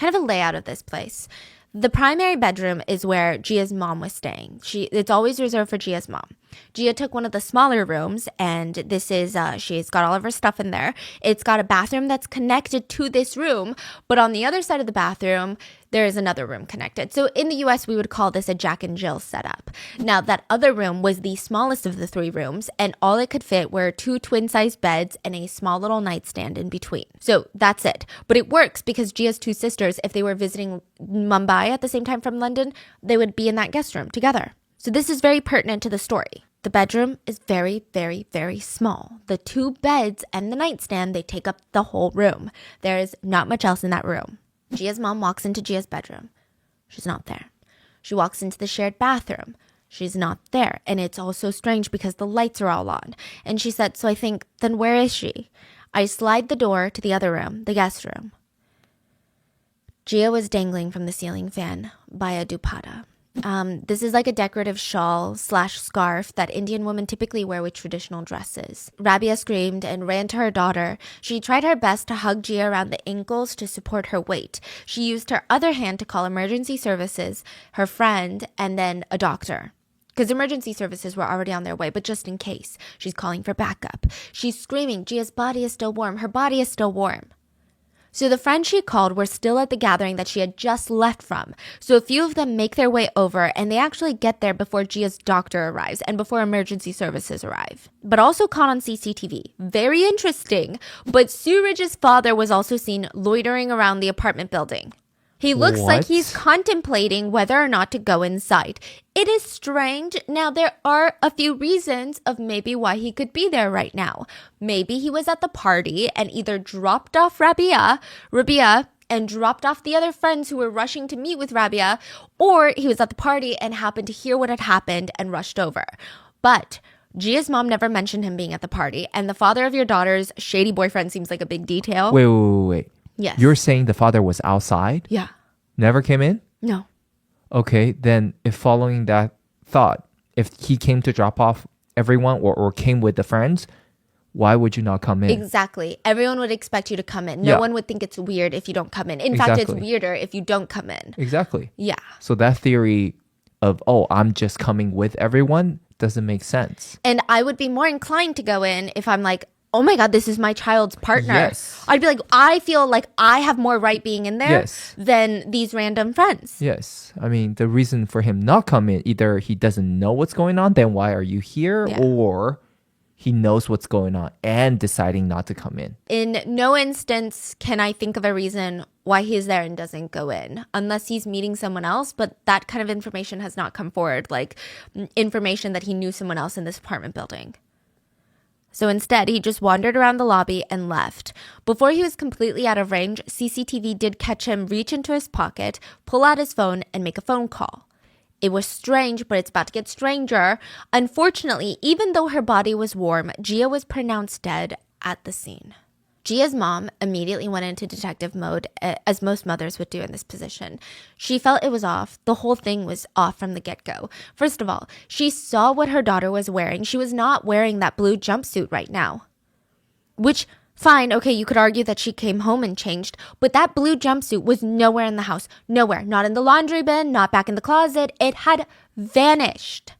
Speaker 1: of a layout of this place. The primary bedroom is where Gia's mom was staying. It's always reserved for Gia's mom. Gia took one of the smaller rooms, and this is, she's got all of her stuff in there. It's got a bathroom that's connected to this room, but on the other side of the bathroom, there is another room connected. So in the US, we would call this a Jack and Jill setup. Now, that other room was the smallest of the three rooms, and all it could fit were 2 twin-sized beds and a small little nightstand in between. So that's it. But it works because Gia's 2 sisters, if they were visiting Mumbai at the same time from London, they would be in that guest room together. So this is very pertinent to the story. The bedroom is very, very, very small. The 2 beds and the nightstand, they take up the whole room. There is not much else in that room. Gia's mom walks into Gia's bedroom. She's not there. She walks into the shared bathroom. She's not there. And it's also strange because the lights are all on. And she said, so I think, then where is she? I slide the door to the other room, the guest room. Gia was dangling from the ceiling fan by a dupatta. This is like a decorative shawl/scarf that Indian women typically wear with traditional dresses. Rabia screamed and ran to her daughter. She tried her best to hug Gia around the ankles to support her weight. She used her other hand to call emergency services, her friend, and then a doctor. Because emergency services were already on their way, but just in case, she's calling for backup. She's screaming, Gia's body is still warm. Her body is still warm. So the friends she called were still at the gathering that she had just left from. So a few of them make their way over, and they actually get there before Gia's doctor arrives and before emergency services arrive. But also caught on CCTV. Very interesting. But Suraj's father was also seen loitering around the apartment building. He looks like he's contemplating whether or not to go inside. It is strange. Now, there are a few reasons of maybe why he could be there right now. Maybe he was at the party and either dropped off Rabia, and dropped off the other friends who were rushing to meet with Rabia, or he was at the party and happened to hear what had happened and rushed over. But Gia's mom never mentioned him being at the party, and the father of your daughter's shady boyfriend seems like a big detail.
Speaker 2: Wait.
Speaker 1: Yes.
Speaker 2: You're saying the father was outside?
Speaker 1: Yeah.
Speaker 2: Never came in?
Speaker 1: No.
Speaker 2: Okay, then if following that thought, if he came to drop off everyone or came with the friends, why would you not come in?
Speaker 1: Exactly. Everyone would expect you to come in. No one would think it's weird if you don't come in. In fact, it's weirder if you don't come in.
Speaker 2: Exactly.
Speaker 1: Yeah.
Speaker 2: So that theory of, I'm just coming with everyone doesn't make sense.
Speaker 1: And I would be more inclined to go in if I'm like, oh my God, this is my child's partner.
Speaker 2: Yes.
Speaker 1: I'd be like, I feel like I have more right being in there than these random friends.
Speaker 2: Yes. I mean, the reason for him not coming, either he doesn't know what's going on, then why are you here? Yeah. Or he knows what's going on and deciding not to come in.
Speaker 1: In no instance can I think of a reason why he's there and doesn't go in, unless he's meeting someone else. But that kind of information has not come forward, like information that he knew someone else in this apartment building. So instead, he just wandered around the lobby and left. Before he was completely out of range, CCTV did catch him reach into his pocket, pull out his phone, and make a phone call. It was strange, but it's about to get stranger. Unfortunately, even though her body was warm, Gia was pronounced dead at the scene. Gia's mom immediately went into detective mode, as most mothers would do in this position. She felt it was off. The whole thing was off from the get-go. First of all, she saw what her daughter was wearing. She was not wearing that blue jumpsuit right now. Which, fine, okay, you could argue that she came home and changed, but that blue jumpsuit was nowhere in the house. Nowhere. Not in the laundry bin, not back in the closet. It had vanished.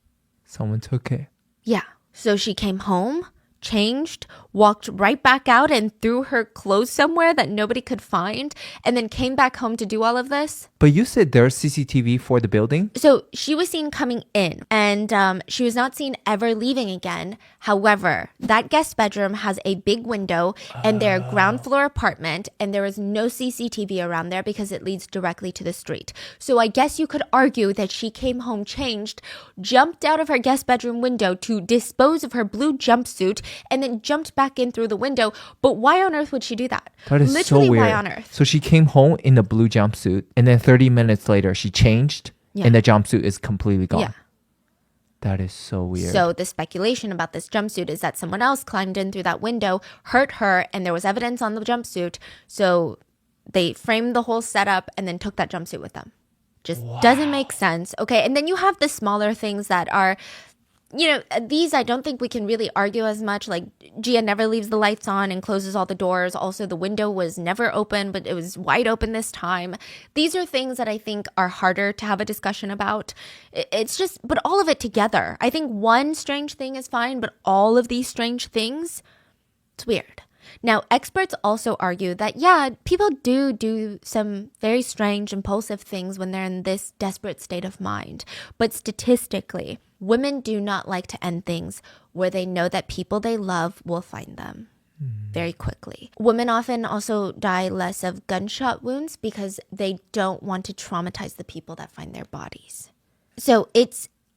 Speaker 2: Someone took it.
Speaker 1: Yeah. So she came home, changed, walked right back out and threw her clothes somewhere that nobody could find, and then came back home to do all of this.
Speaker 2: But you said there's CCTV for the building?
Speaker 1: So she was seen coming in, and she was not seen ever leaving again. However, that guest bedroom has a big window and their ground floor apartment, and there is no CCTV around there because it leads directly to the street. So I guess you could argue that she came home changed, jumped out of her guest bedroom window to dispose of her blue jumpsuit, and then jumped back in through the window. But why on earth would she do that?
Speaker 2: That is
Speaker 1: Literally,
Speaker 2: so weird.
Speaker 1: Why on earth?
Speaker 2: So she came home in a blue jumpsuit, and then 30 minutes later, she changed, and the jumpsuit is completely gone.
Speaker 1: Yeah.
Speaker 2: That is so weird.
Speaker 1: So the speculation about this jumpsuit is that someone else climbed in through that window, hurt her, and there was evidence on the jumpsuit. So they framed the whole setup and then took that jumpsuit with them. Just doesn't make sense. Okay, and then you have the smaller things that are, you know, these I don't think we can really argue as much. Like Gia never leaves the lights on and closes all the doors. Also, the window was never open, but it was wide open this time. These are things that I think are harder to have a discussion about. It's just, but all of it together. I think one strange thing is fine, but all of these strange things, it's weird. Now, experts also argue that, yeah, people do some very strange, impulsive things when they're in this desperate state of mind. But statistically, women do not like to end things where they know that people they love will find them very quickly. Women often also die less of gunshot wounds because they don't want to traumatize the people that find their bodies. So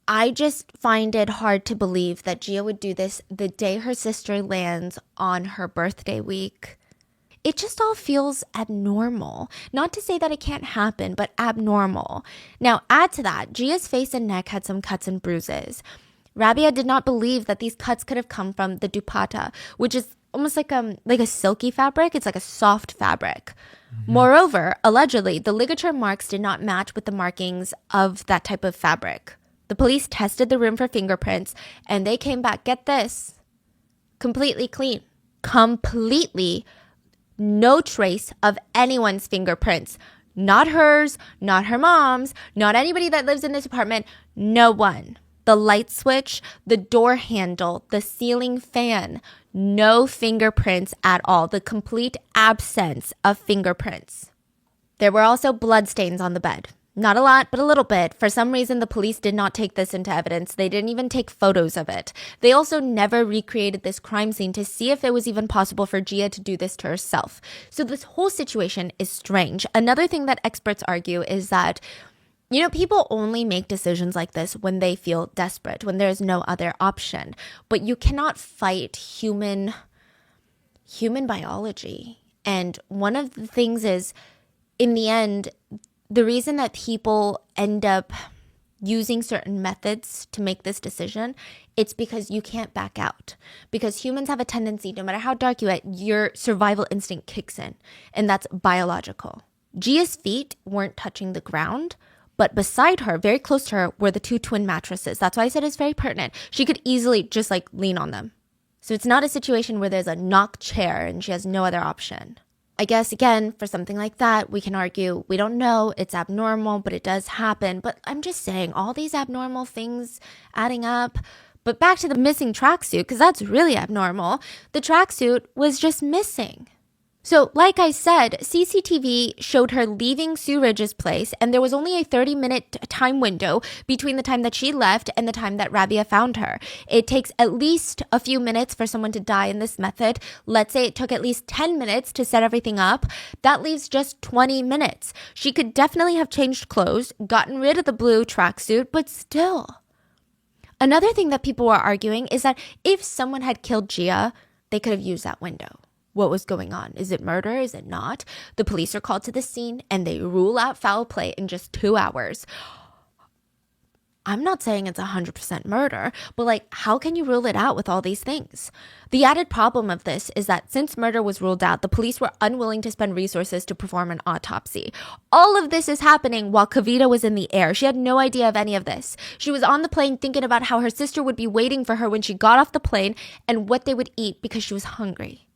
Speaker 1: I just find it hard to believe that Gia would do this the day her sister lands on her birthday week. It just all feels abnormal. Not to say that it can't happen, but abnormal. Now, add to that, Gia's face and neck had some cuts and bruises. Rabia did not believe that these cuts could have come from the dupatta, which is almost like a silky fabric. It's like a soft fabric. Moreover, allegedly, the ligature marks did not match with the markings of that type of fabric. The police tested the room for fingerprints, and they came back, get this, completely clean. Completely no trace of anyone's fingerprints. Not hers, not her mom's, not anybody that lives in this apartment, no one. The light switch, the door handle, the ceiling fan, no fingerprints at all. The complete absence of fingerprints. There were also bloodstains on the bed. Not a lot, but a little bit. For some reason, the police did not take this into evidence. They didn't even take photos of it. They also never recreated this crime scene to see if it was even possible for Gia to do this to herself. So this whole situation is strange. Another thing that experts argue is that, you know, people only make decisions like this when they feel desperate, when there's no other option. But you cannot fight human biology. And one of the things is, in the end, the reason that people end up using certain methods to make this decision, it's because you can't back out. Because humans have a tendency, no matter how dark you get, your survival instinct kicks in. And that's biological. Gia's feet weren't touching the ground, but beside her, very close to her, were the two twin mattresses. That's why I said it's very pertinent. She could easily just lean on them. So it's not a situation where there's a knock chair and she has no other option. I guess, again, for something like that, we can argue, we don't know, it's abnormal, but it does happen. But I'm just saying, all these abnormal things adding up. But back to the missing tracksuit, because that's really abnormal. The tracksuit was just missing. So, like I said, CCTV showed her leaving Sue Ridge's place, and there was only a 30-minute time window between the time that she left and the time that Rabia found her. It takes at least a few minutes for someone to die in this method. Let's say it took at least 10 minutes to set everything up. That leaves just 20 minutes. She could definitely have changed clothes, gotten rid of the blue tracksuit, but still. Another thing that people were arguing is that if someone had killed Gia, they could have used that window. What was going on? Is it murder? Is it not? The police are called to the scene and they rule out foul play in just 2 hours. I'm not saying it's 100% murder, but like, how can you rule it out with all these things? The added problem of this is that since murder was ruled out, the police were unwilling to spend resources to perform an autopsy. All of this is happening while Kavita was in the air. She had no idea of any of this. She was on the plane thinking about how her sister would be waiting for her when she got off the plane and what they would eat because she was hungry.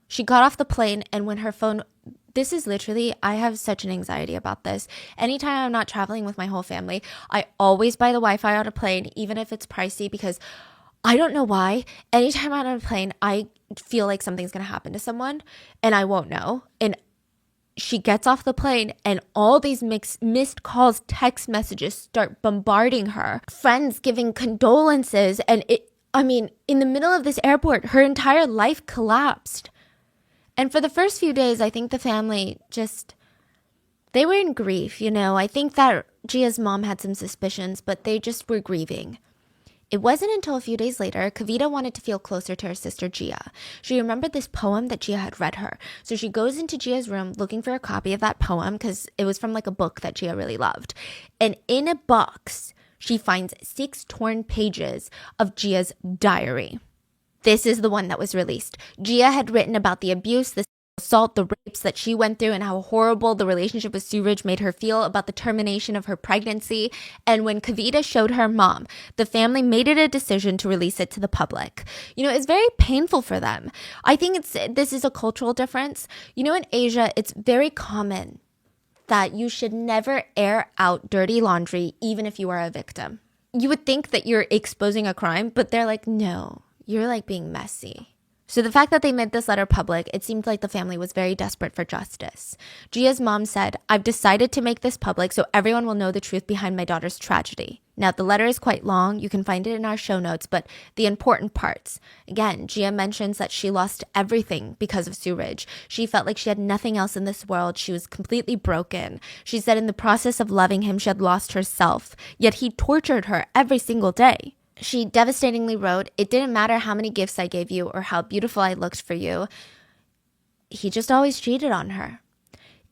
Speaker 1: She got off the plane and when her phone... This is literally, I have such an anxiety about this. Anytime I'm not traveling with my whole family, I always buy the Wi-Fi on a plane, even if it's pricey, because I don't know why. Anytime I'm on a plane, I feel like something's going to happen to someone and I won't know. And she gets off the plane and all these missed calls, text messages start bombarding her. Friends giving condolences. And in the middle of this airport, her entire life collapsed. And for the first few days, I think the family they were in grief, I think that Gia's mom had some suspicions, but they just were grieving. It wasn't until a few days later, Kavita wanted to feel closer to her sister Gia. She remembered this poem that Gia had read her. So she goes into Gia's room looking for a copy of that poem because it was from like a book that Gia really loved. And in a box, she finds 6 torn pages of Gia's diary. This is the one that was released. Gia had written about the abuse, the assault, the rapes that she went through and how horrible the relationship with Suraj made her feel about the termination of her pregnancy. And when Kavita showed her mom, the family made it a decision to release it to the public. It's very painful for them. I think this is a cultural difference. In Asia, it's very common that you should never air out dirty laundry, even if you are a victim. You would think that you're exposing a crime, but they're like, no. You're like being messy. So the fact that they made this letter public, it seemed like the family was very desperate for justice. Gia's mom said, "I've decided to make this public so everyone will know the truth behind my daughter's tragedy." Now, the letter is quite long. You can find it in our show notes, but the important parts. Again, Gia mentions that she lost everything because of Suraj. She felt like she had nothing else in this world. She was completely broken. She said in the process of loving him, she had lost herself, yet he tortured her every single day. She devastatingly wrote, "It didn't matter how many gifts I gave you or how beautiful I looked for you. He just always cheated on her."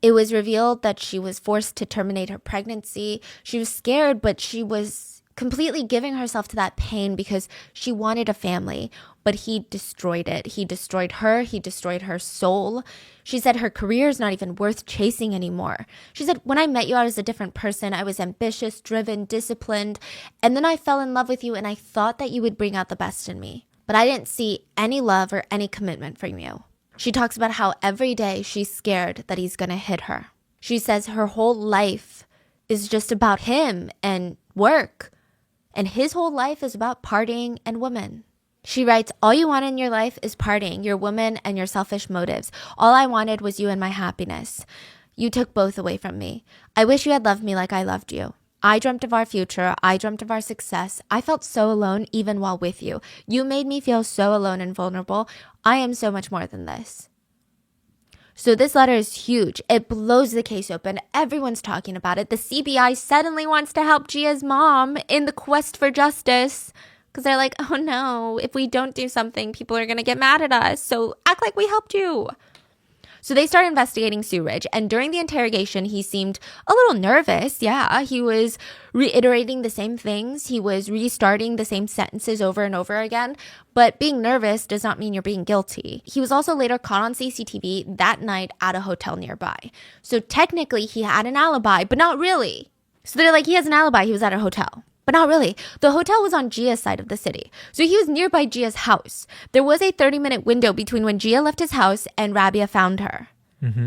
Speaker 1: It was revealed that she was forced to terminate her pregnancy. She was scared, but she was completely giving herself to that pain because she wanted a family, but he destroyed it. He destroyed her. He destroyed her soul. She said her career is not even worth chasing anymore. She said, "When I met you, I was a different person. I was ambitious, driven, disciplined. And then I fell in love with you and I thought that you would bring out the best in me. But I didn't see any love or any commitment from you." She talks about how every day she's scared that he's going to hit her. She says her whole life is just about him and work. And his whole life is about partying and women. She writes, "All you want in your life is partying, your woman, and your selfish motives. All I wanted was you and my happiness. You took both away from me. I wish you had loved me like I loved you. I dreamt of our future. I dreamt of our success. I felt so alone even while with you. You made me feel so alone and vulnerable. I am so much more than this." So this letter is huge. It blows the case open. Everyone's talking about it. The CBI suddenly wants to help Gia's mom in the quest for justice because they're like, oh no, if we don't do something, people are going to get mad at us. So act like we helped you. So they start investigating Suraj, and during the interrogation, he seemed a little nervous. Yeah, he was reiterating the same things. He was restarting the same sentences over and over again. But being nervous does not mean you're being guilty. He was also later caught on CCTV that night at a hotel nearby. So technically, he had an alibi, but not really. So they're like, he has an alibi. He was at a hotel. But not really. The hotel was on Gia's side of the city. So he was nearby Gia's house. There was a 30-minute window between when Gia left his house and Rabia found her.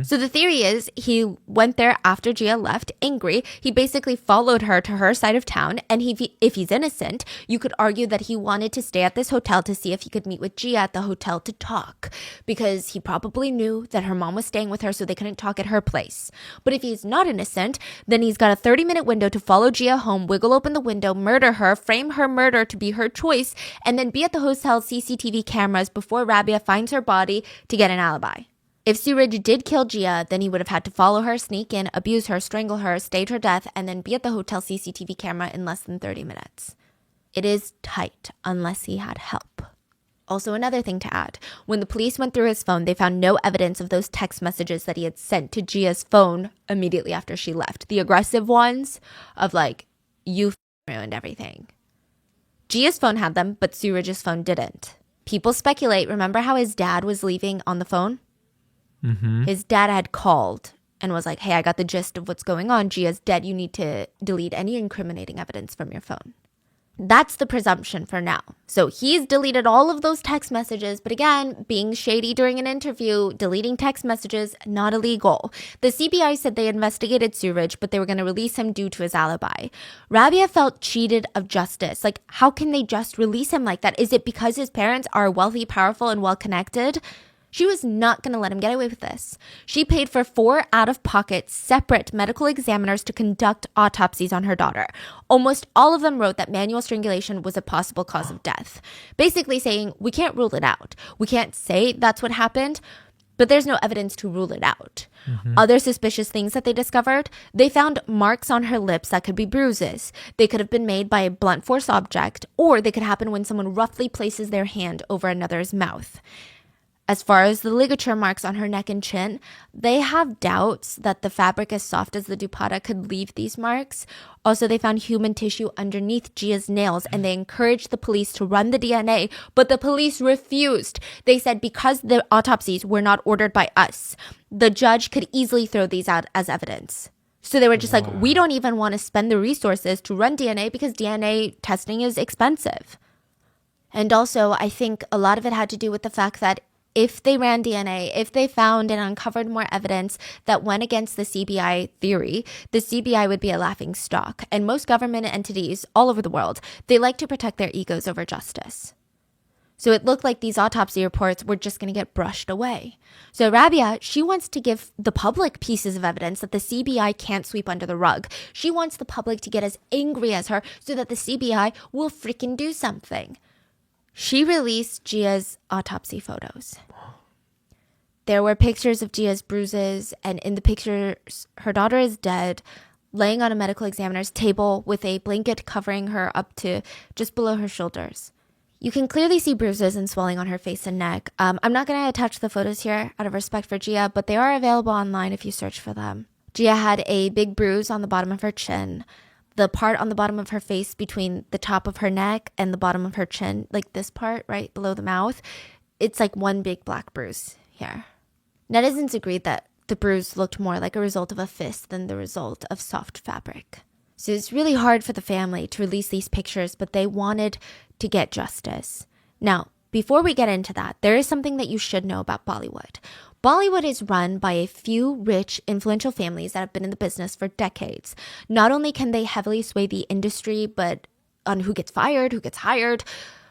Speaker 1: So the theory is he went there after Gia left, angry. He basically followed her to her side of town. And if he's innocent, you could argue that he wanted to stay at this hotel to see if he could meet with Gia at the hotel to talk. Because he probably knew that her mom was staying with her, so they couldn't talk at her place. But if he's not innocent, then he's got a 30-minute window to follow Gia home, wiggle open the window, murder her, frame her murder to be her choice, and then be at the hotel's CCTV cameras before Rabia finds her body to get an alibi. If Suraj did kill Gia, then he would have had to follow her, sneak in, abuse her, strangle her, stage her death, and then be at the hotel CCTV camera in less than 30 minutes. It is tight, unless he had help. Also, another thing to add, when the police went through his phone, they found no evidence of those text messages that he had sent to Gia's phone immediately after she left. The aggressive ones of like, you ruined everything. Gia's phone had them, but Suraj's phone didn't. People speculate, remember how his dad was leaving on the phone?
Speaker 2: Mm-hmm.
Speaker 1: His dad had called and was like, hey, I got the gist of what's going on. Gia's dead. You need to delete any incriminating evidence from your phone. That's the presumption for now. So he's deleted all of those text messages. But again, being shady during an interview, deleting text messages, not illegal. The CBI said they investigated Suraj, but they were going to release him due to his alibi. Rabia felt cheated of justice. Like, how can they just release him like that? Is it because his parents are wealthy, powerful, and well-connected? She was not going to let him get away with this. She paid for 4 out-of-pocket separate medical examiners to conduct autopsies on her daughter. Almost all of them wrote that manual strangulation was a possible cause of death. Basically saying, we can't rule it out. We can't say that's what happened, but there's no evidence to rule it out. Other suspicious things that they discovered, they found marks on her lips that could be bruises. They could have been made by a blunt force object, or they could happen when someone roughly places their hand over another's mouth. As far as the ligature marks on her neck and chin, they have doubts that the fabric as soft as the dupatta could leave these marks. Also, they found human tissue underneath Gia's nails, and they encouraged the police to run the DNA, but the police refused. They said because the autopsies were not ordered by us, the judge could easily throw these out as evidence. So they were just like, we don't even want to spend the resources to run DNA because DNA testing is expensive. And also, I think a lot of it had to do with the fact that if they ran DNA, if they found and uncovered more evidence that went against the CBI theory, the CBI would be a laughing stock. And most government entities all over the world, they like to protect their egos over justice. So it looked like these autopsy reports were just going to get brushed away. So Rabia, she wants to give the public pieces of evidence that the CBI can't sweep under the rug. She wants the public to get as angry as her so that the CBI will freaking do something. She released Gia's autopsy photos. There were pictures of Gia's bruises, and in the pictures, her daughter is dead, laying on a medical examiner's table with a blanket covering her up to just below her shoulders. You can clearly see bruises and swelling on her face and neck. I'm not going to attach the photos here out of respect for Gia, but they are available online if you search for them. Gia had a big bruise on the bottom of her chin. The part on the bottom of her face between the top of her neck and the bottom of her chin, like this part right below the mouth, it's like one big black bruise here. Netizens agreed that the bruise looked more like a result of a fist than the result of soft fabric. So it's really hard for the family to release these pictures, but they wanted to get justice. Now, before we get into that, there is something that you should know about Bollywood. Bollywood is run by a few rich, influential families that have been in the business for decades. Not only can they heavily sway the industry, but on who gets fired, who gets hired,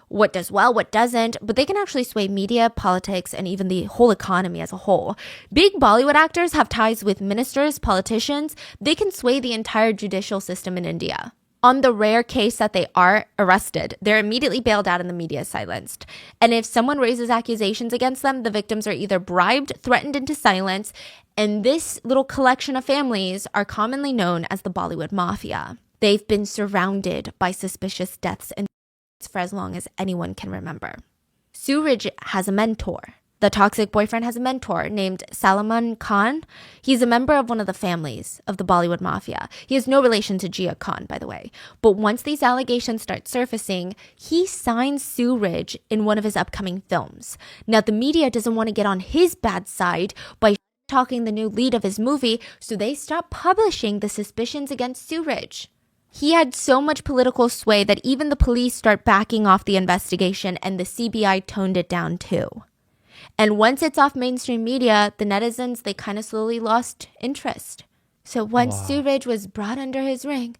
Speaker 1: what does well, what doesn't, but they can actually sway media, politics, and even the whole economy as a whole. Big Bollywood actors have ties with ministers, politicians. They can sway the entire judicial system in India. On the rare case that they are arrested, they're immediately bailed out and the media is silenced. And if someone raises accusations against them, the victims are either bribed, threatened into silence, and this little collection of families are commonly known as the Bollywood Mafia. They've been surrounded by suspicious deaths and for as long as anyone can remember. Suraj has a mentor. The toxic boyfriend has a mentor named Salman Khan. He's a member of one of the families of the Bollywood Mafia. He has no relation to Gia Khan, by the way. But once these allegations start surfacing, he signs Suraj in one of his upcoming films. Now, the media doesn't want to get on his bad side by talking the new lead of his movie, so they stop publishing the suspicions against Suraj. He had so much political sway that even the police start backing off the investigation, and the CBI toned it down too. And once it's off mainstream media, the netizens, they kind of slowly lost interest. So once Suraj was brought under his ring,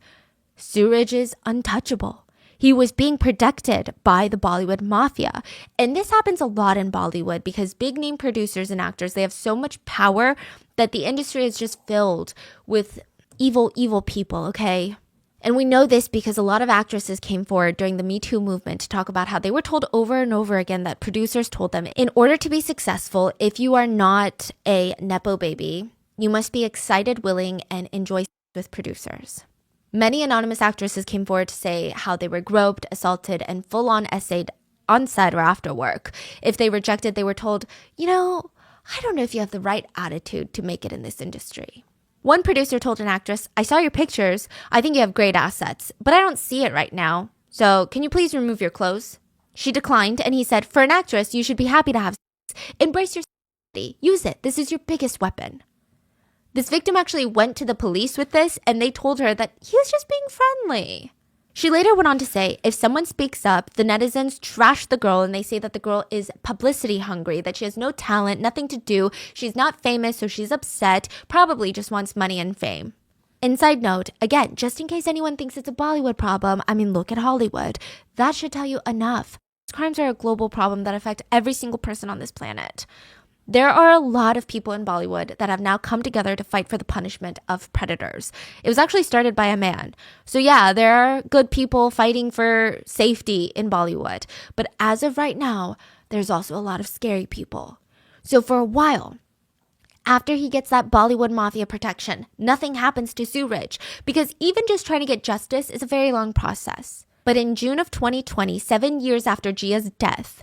Speaker 1: Suraj is untouchable. He was being protected by the Bollywood Mafia. And this happens a lot in Bollywood because big name producers and actors, they have so much power that the industry is just filled with evil, evil people, okay? And we know this because a lot of actresses came forward during the Me Too movement to talk about how they were told over and over again that producers told them, in order to be successful, if you are not a Nepo baby, you must be excited, willing, and enjoy with producers. Many anonymous actresses came forward to say how they were groped, assaulted, and full-on essayed on set or after work. If they rejected, they were told, I don't know if you have the right attitude to make it in this industry. One producer told an actress, I saw your pictures. I think you have great assets, but I don't see it right now. So can you please remove your clothes? She declined, and he said, for an actress, you should be happy to have sex. Embrace your sexuality. Use it. This is your biggest weapon. This victim actually went to the police with this, and they told her that he was just being friendly. She later went on to say, if someone speaks up, the netizens trash the girl and they say that the girl is publicity hungry, that she has no talent, nothing to do, she's not famous, so she's upset, probably just wants money and fame. Inside note, again, just in case anyone thinks it's a Bollywood problem, I mean, look at Hollywood. That should tell you enough. Crimes are a global problem that affect every single person on this planet. There are a lot of people in Bollywood that have now come together to fight for the punishment of predators. It was actually started by a man. So yeah, there are good people fighting for safety in Bollywood. But as of right now, there's also a lot of scary people. So for a while, after he gets that Bollywood mafia protection, nothing happens to Suraj because even just trying to get justice is a very long process. But in June of 2020, 7 years after Jia's death,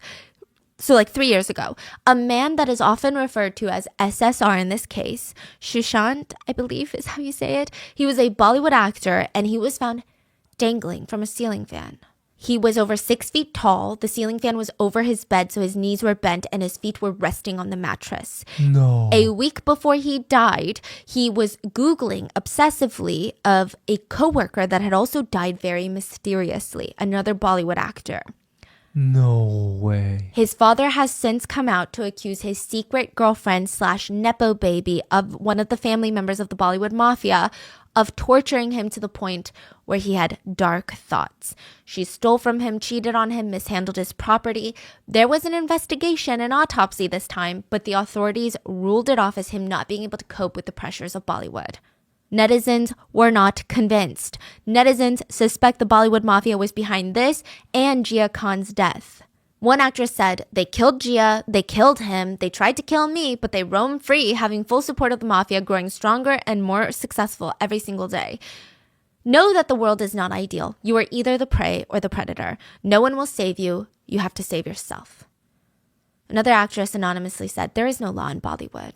Speaker 1: so like 3 years ago, a man that is often referred to as SSR in this case, Sushant, I believe is how you say it, he was a Bollywood actor and he was found dangling from a ceiling fan. He was over 6 feet tall, the ceiling fan was over his bed so his knees were bent and his feet were resting on the mattress.
Speaker 2: No.
Speaker 1: A week before he died, he was Googling obsessively of a coworker that had also died very mysteriously, another Bollywood actor.
Speaker 2: No way.
Speaker 1: His father has since come out to accuse his secret girlfriend / Nepo baby of one of the family members of the Bollywood mafia of torturing him to the point where he had dark thoughts. She stole from him, cheated on him, mishandled his property. There was an investigation, an autopsy this time, but the authorities ruled it off as him not being able to cope with the pressures of Bollywood. Netizens were not convinced. Netizens suspect the Bollywood mafia was behind this and Jia Khan's death. One actress said, they killed Jia, they killed him, they tried to kill me, but they roam free, having full support of the mafia, growing stronger and more successful every single day. Know that the world is not ideal. You are either the prey or the predator. No one will save you. You have to save yourself. Another actress anonymously said, there is no law in Bollywood.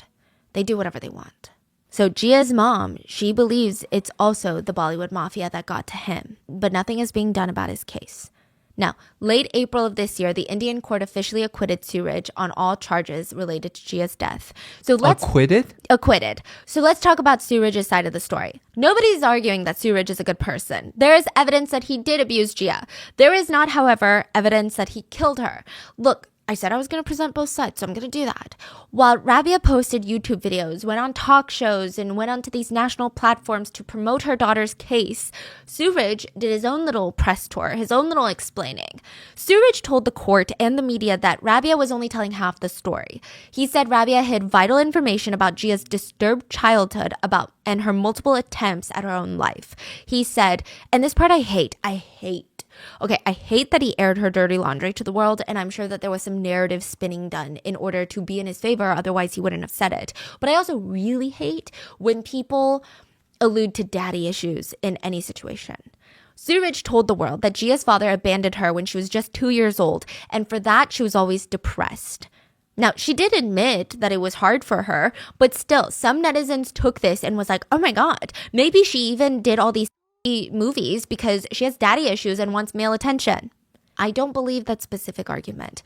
Speaker 1: They do whatever they want. So Jia's mom, she believes it's also the Bollywood mafia that got to him, but nothing is being done about his case. Now, late April of this year, the Indian court officially acquitted Suraj on all charges related to Jia's death. So let's acquitted. So let's talk about Suraj's side of the story. Nobody's arguing that Suraj is a good person. There is evidence that he did abuse Jia. There is not, however, evidence that he killed her. Look, I said I was going to present both sides, so I'm going to do that. While Rabia posted YouTube videos, went on talk shows, and went onto these national platforms to promote her daughter's case, Suraj did his own little press tour, his own little explaining. Suraj told the court and the media that Rabia was only telling half the story. He said Rabia hid vital information about Jia's disturbed childhood and her multiple attempts at her own life. He said, and this part I hate. Okay, I hate that he aired her dirty laundry to the world, and I'm sure that there was some narrative spinning done in order to be in his favor, otherwise he wouldn't have said it. But I also really hate when people allude to daddy issues in any situation. Suraj told the world that Jia's father abandoned her when she was just 2 years old, and for that she was always depressed. Now, she did admit that it was hard for her, but still, some netizens took this and was like, oh my god, maybe she even did all these movies because she has daddy issues and wants male attention. I don't believe that specific argument,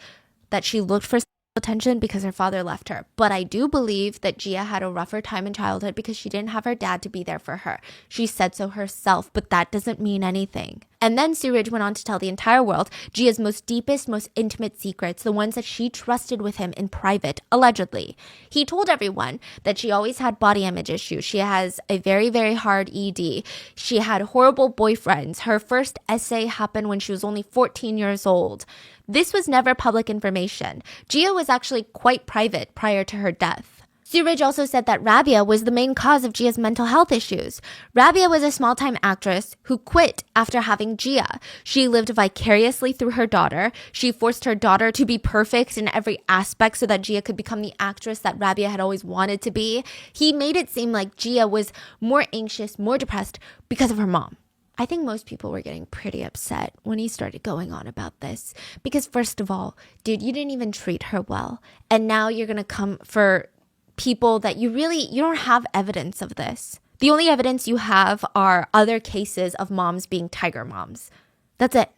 Speaker 1: that she looked for attention because her father left her. But I do believe that Jia had a rougher time in childhood because she didn't have her dad to be there for her. She said so herself, but that doesn't mean anything. And then Suraj went on to tell the entire world Jia's most deepest, most intimate secrets, the ones that she trusted with him in private, allegedly. He told everyone that she always had body image issues. She has a very, very hard ED. She had horrible boyfriends. Her first essay happened when she was only 14 years old. This was never public information. Jia was actually quite private prior to her death. Suraj also said that Rabia was the main cause of Jia's mental health issues. Rabia was a small-time actress who quit after having Jia. She lived vicariously through her daughter. She forced her daughter to be perfect in every aspect so that Jia could become the actress that Rabia had always wanted to be. He made it seem like Jia was more anxious, more depressed because of her mom. I think most people were getting pretty upset when he started going on about this. Because first of all, dude, you didn't even treat her well. And now you're going to come for people that you don't have evidence of this. The only evidence you have are other cases of moms being tiger moms. That's it.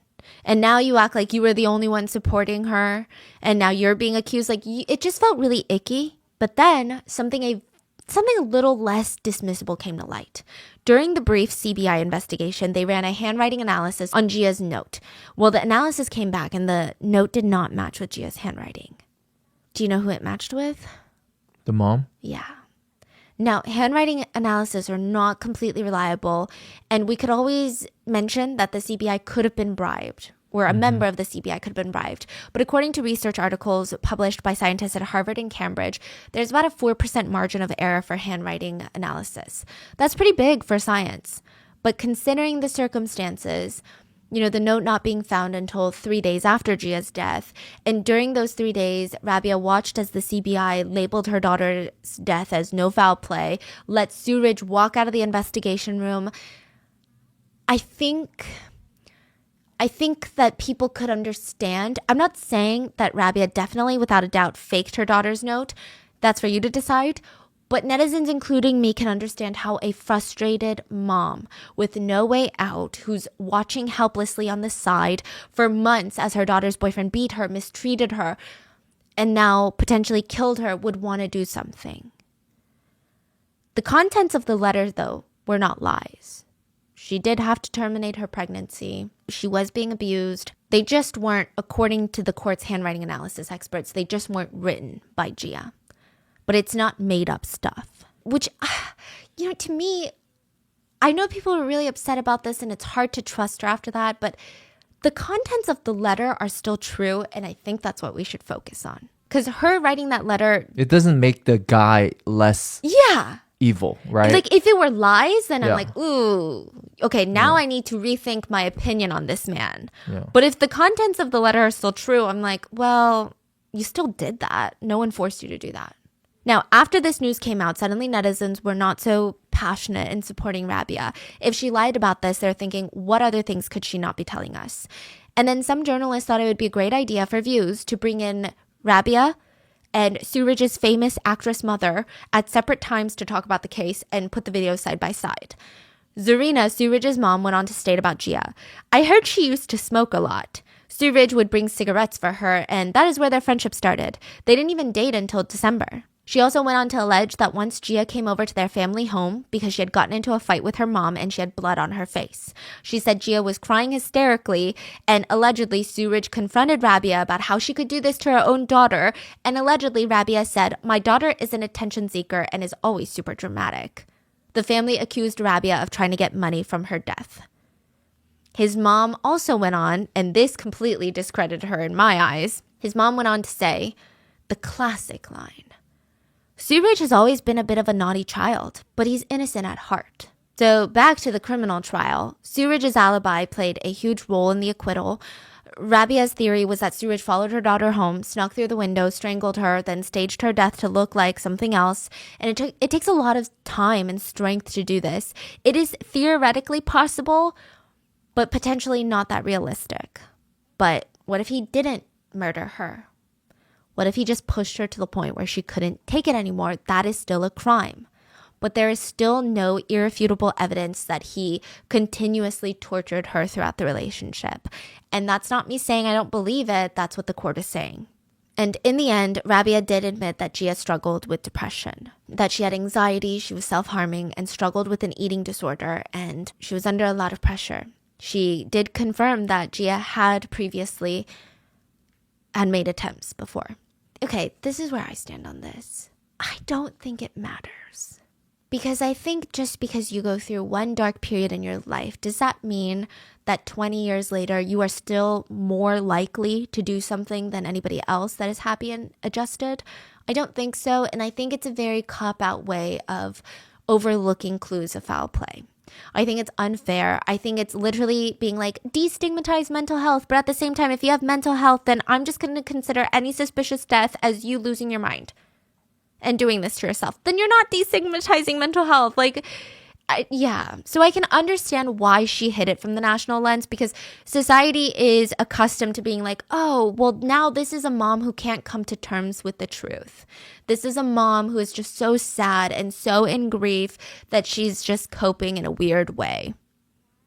Speaker 1: And now you act like you were the only one supporting her, and now you're being accused. Like, it just felt really icky. But then something a little less dismissible came to light. During the brief CBI investigation, they ran a handwriting analysis on Gia's note. Well, the analysis came back, and the note did not match with Gia's handwriting. Do you know who it matched with?
Speaker 2: The mom?
Speaker 1: Yeah. Now, handwriting analysis are not completely reliable, and we could always mention that the CBI could have been bribed, or a member of the CBI could have been bribed. But according to research articles published by scientists at Harvard and Cambridge, there's about a 4% margin of error for handwriting analysis. That's pretty big for science. But considering the circumstances, the note not being found until 3 days after Gia's death. And during those 3 days, Rabia watched as the CBI labeled her daughter's death as no foul play, let Suraj walk out of the investigation room. I think that people could understand. I'm not saying that Rabia definitely, without a doubt, faked her daughter's note. That's for you to decide. But netizens, including me, can understand how a frustrated mom with no way out, who's watching helplessly on the side for months as her daughter's boyfriend beat her, mistreated her, and now potentially killed her, would want to do something. The contents of the letter, though, were not lies. She did have to terminate her pregnancy. She was being abused. They just weren't, according to the court's handwriting analysis experts, they just weren't written by Gia. But it's not made up stuff, which, to me, I know people are really upset about this and it's hard to trust her after that, but the contents of the letter are still true. And I think that's what we should focus on. Because her writing that letter,
Speaker 2: it doesn't make the guy less evil, right?
Speaker 1: Like, if it were lies, then I'm like, ooh, okay, now I need to rethink my opinion on this man. Yeah. But if the contents of the letter are still true, I'm like, well, you still did that. No one forced you to do that. Now, after this news came out, suddenly netizens were not so passionate in supporting Rabia. If she lied about this, they're thinking, what other things could she not be telling us? And then some journalists thought it would be a great idea for Views to bring in Rabia and Suraj's famous actress mother at separate times to talk about the case and put the videos side by side. Zarina, Suraj's mom, went on to state about Gia, I heard she used to smoke a lot. Suraj would bring cigarettes for her, and that is where their friendship started. They didn't even date until December. She also went on to allege that once Gia came over to their family home because she had gotten into a fight with her mom and she had blood on her face. She said Gia was crying hysterically, and allegedly Suraj confronted Rabia about how she could do this to her own daughter, and allegedly Rabia said, my daughter is an attention seeker and is always super dramatic. The family accused Rabia of trying to get money from her death. His mom also went on, and this completely discredited her in my eyes. His mom went on to say, the classic line, Suraj has always been a bit of a naughty child, but he's innocent at heart. So back to the criminal trial, Suraj's alibi played a huge role in the acquittal. Rabia's theory was that Suraj followed her daughter home, snuck through the window, strangled her, then staged her death to look like something else. And it takes a lot of time and strength to do this. It is theoretically possible, but potentially not that realistic. But what if he didn't murder her? What if he just pushed her to the point where she couldn't take it anymore? That is still a crime. But there is still no irrefutable evidence that he continuously tortured her throughout the relationship. And that's not me saying I don't believe it. That's what the court is saying. And in the end, Rabia did admit that Gia struggled with depression, that she had anxiety, she was self-harming, and struggled with an eating disorder, and she was under a lot of pressure. She did confirm that Gia had previously made attempts before. Okay, this is where I stand on this. I don't think it matters. Because I think just because you go through one dark period in your life, does that mean that 20 years later you are still more likely to do something than anybody else that is happy and adjusted? I don't think so, and I think it's a very cop-out way of overlooking clues of foul play. I think it's unfair. I think it's literally being like, destigmatize mental health. But at the same time, if you have mental health, then I'm just going to consider any suspicious death as you losing your mind and doing this to yourself. Then you're not destigmatizing mental health. Like, Yeah. So I can understand why she hid it from the national lens, because society is accustomed to being like, oh, well, now this is a mom who can't come to terms with the truth. This is a mom who is just so sad and so in grief that she's just coping in a weird way.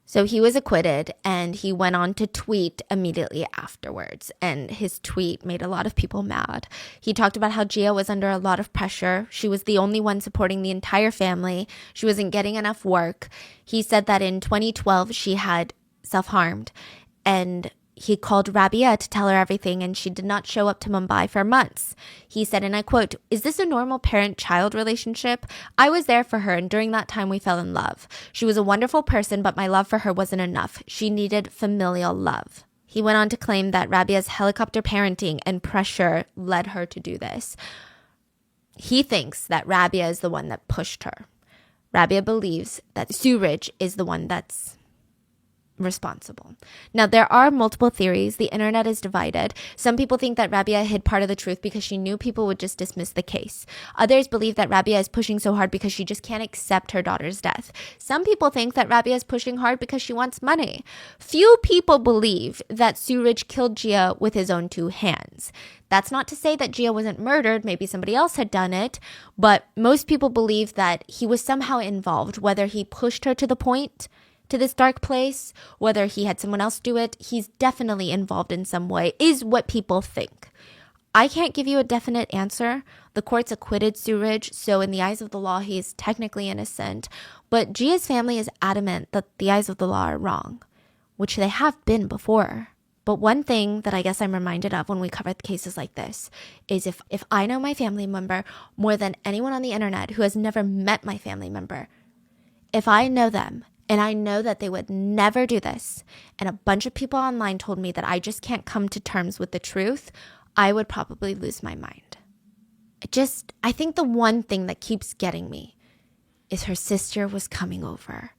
Speaker 1: So he was acquitted, and he went on to tweet immediately afterwards, and his tweet made a lot of people mad. He talked about how Gia was under a lot of pressure. She was the only one supporting the entire family. She wasn't getting enough work. He said that in 2012, she had self-harmed, and he called Rabia to tell her everything, and she did not show up to Mumbai for months. He said, and I quote, "Is this a normal parent-child relationship? I was there for her, and during that time we fell in love. She was a wonderful person, but my love for her wasn't enough. She needed familial love." He went on to claim that Rabia's helicopter parenting and pressure led her to do this. He thinks that Rabia is the one that pushed her. Rabia believes that Suraj is the one that's responsible. Now, there are multiple theories. The internet is divided. Some people think that Rabia hid part of the truth because she knew people would just dismiss the case. Others believe that Rabia is pushing so hard because she just can't accept her daughter's death. Some people think that Rabia is pushing hard because she wants money. Few people believe that Suraj killed Gia with his own two hands. That's not to say that Gia wasn't murdered. Maybe somebody else had done it. But most people believe that he was somehow involved, whether he pushed her to the point, to this dark place, whether he had someone else do it. He's definitely involved in some way, is what people think. I can't give you a definite answer. The courts acquitted Suraj, so in the eyes of the law, he is technically innocent. But Gia's family is adamant that the eyes of the law are wrong, which they have been before. But one thing that I guess I'm reminded of when we cover cases like this is if I know my family member more than anyone on the internet who has never met my family member, if I know them, and I know that they would never do this, and a bunch of people online told me that I just can't come to terms with the truth, I would probably lose my mind. I think the one thing that keeps getting me is her sister was coming over.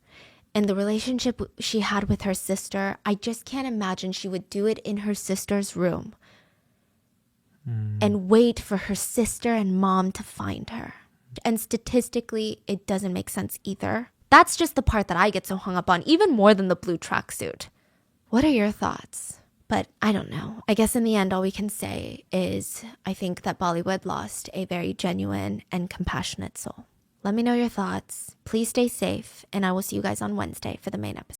Speaker 1: And the relationship she had with her sister, I just can't imagine she would do it in her sister's room and wait for her sister and mom to find her. And statistically, it doesn't make sense either. That's just the part that I get so hung up on, even more than the blue tracksuit. What are your thoughts? But I don't know. I guess in the end, all we can say is I think that Bollywood lost a very genuine and compassionate soul. Let me know your thoughts. Please stay safe, and I will see you guys on Wednesday for the main episode.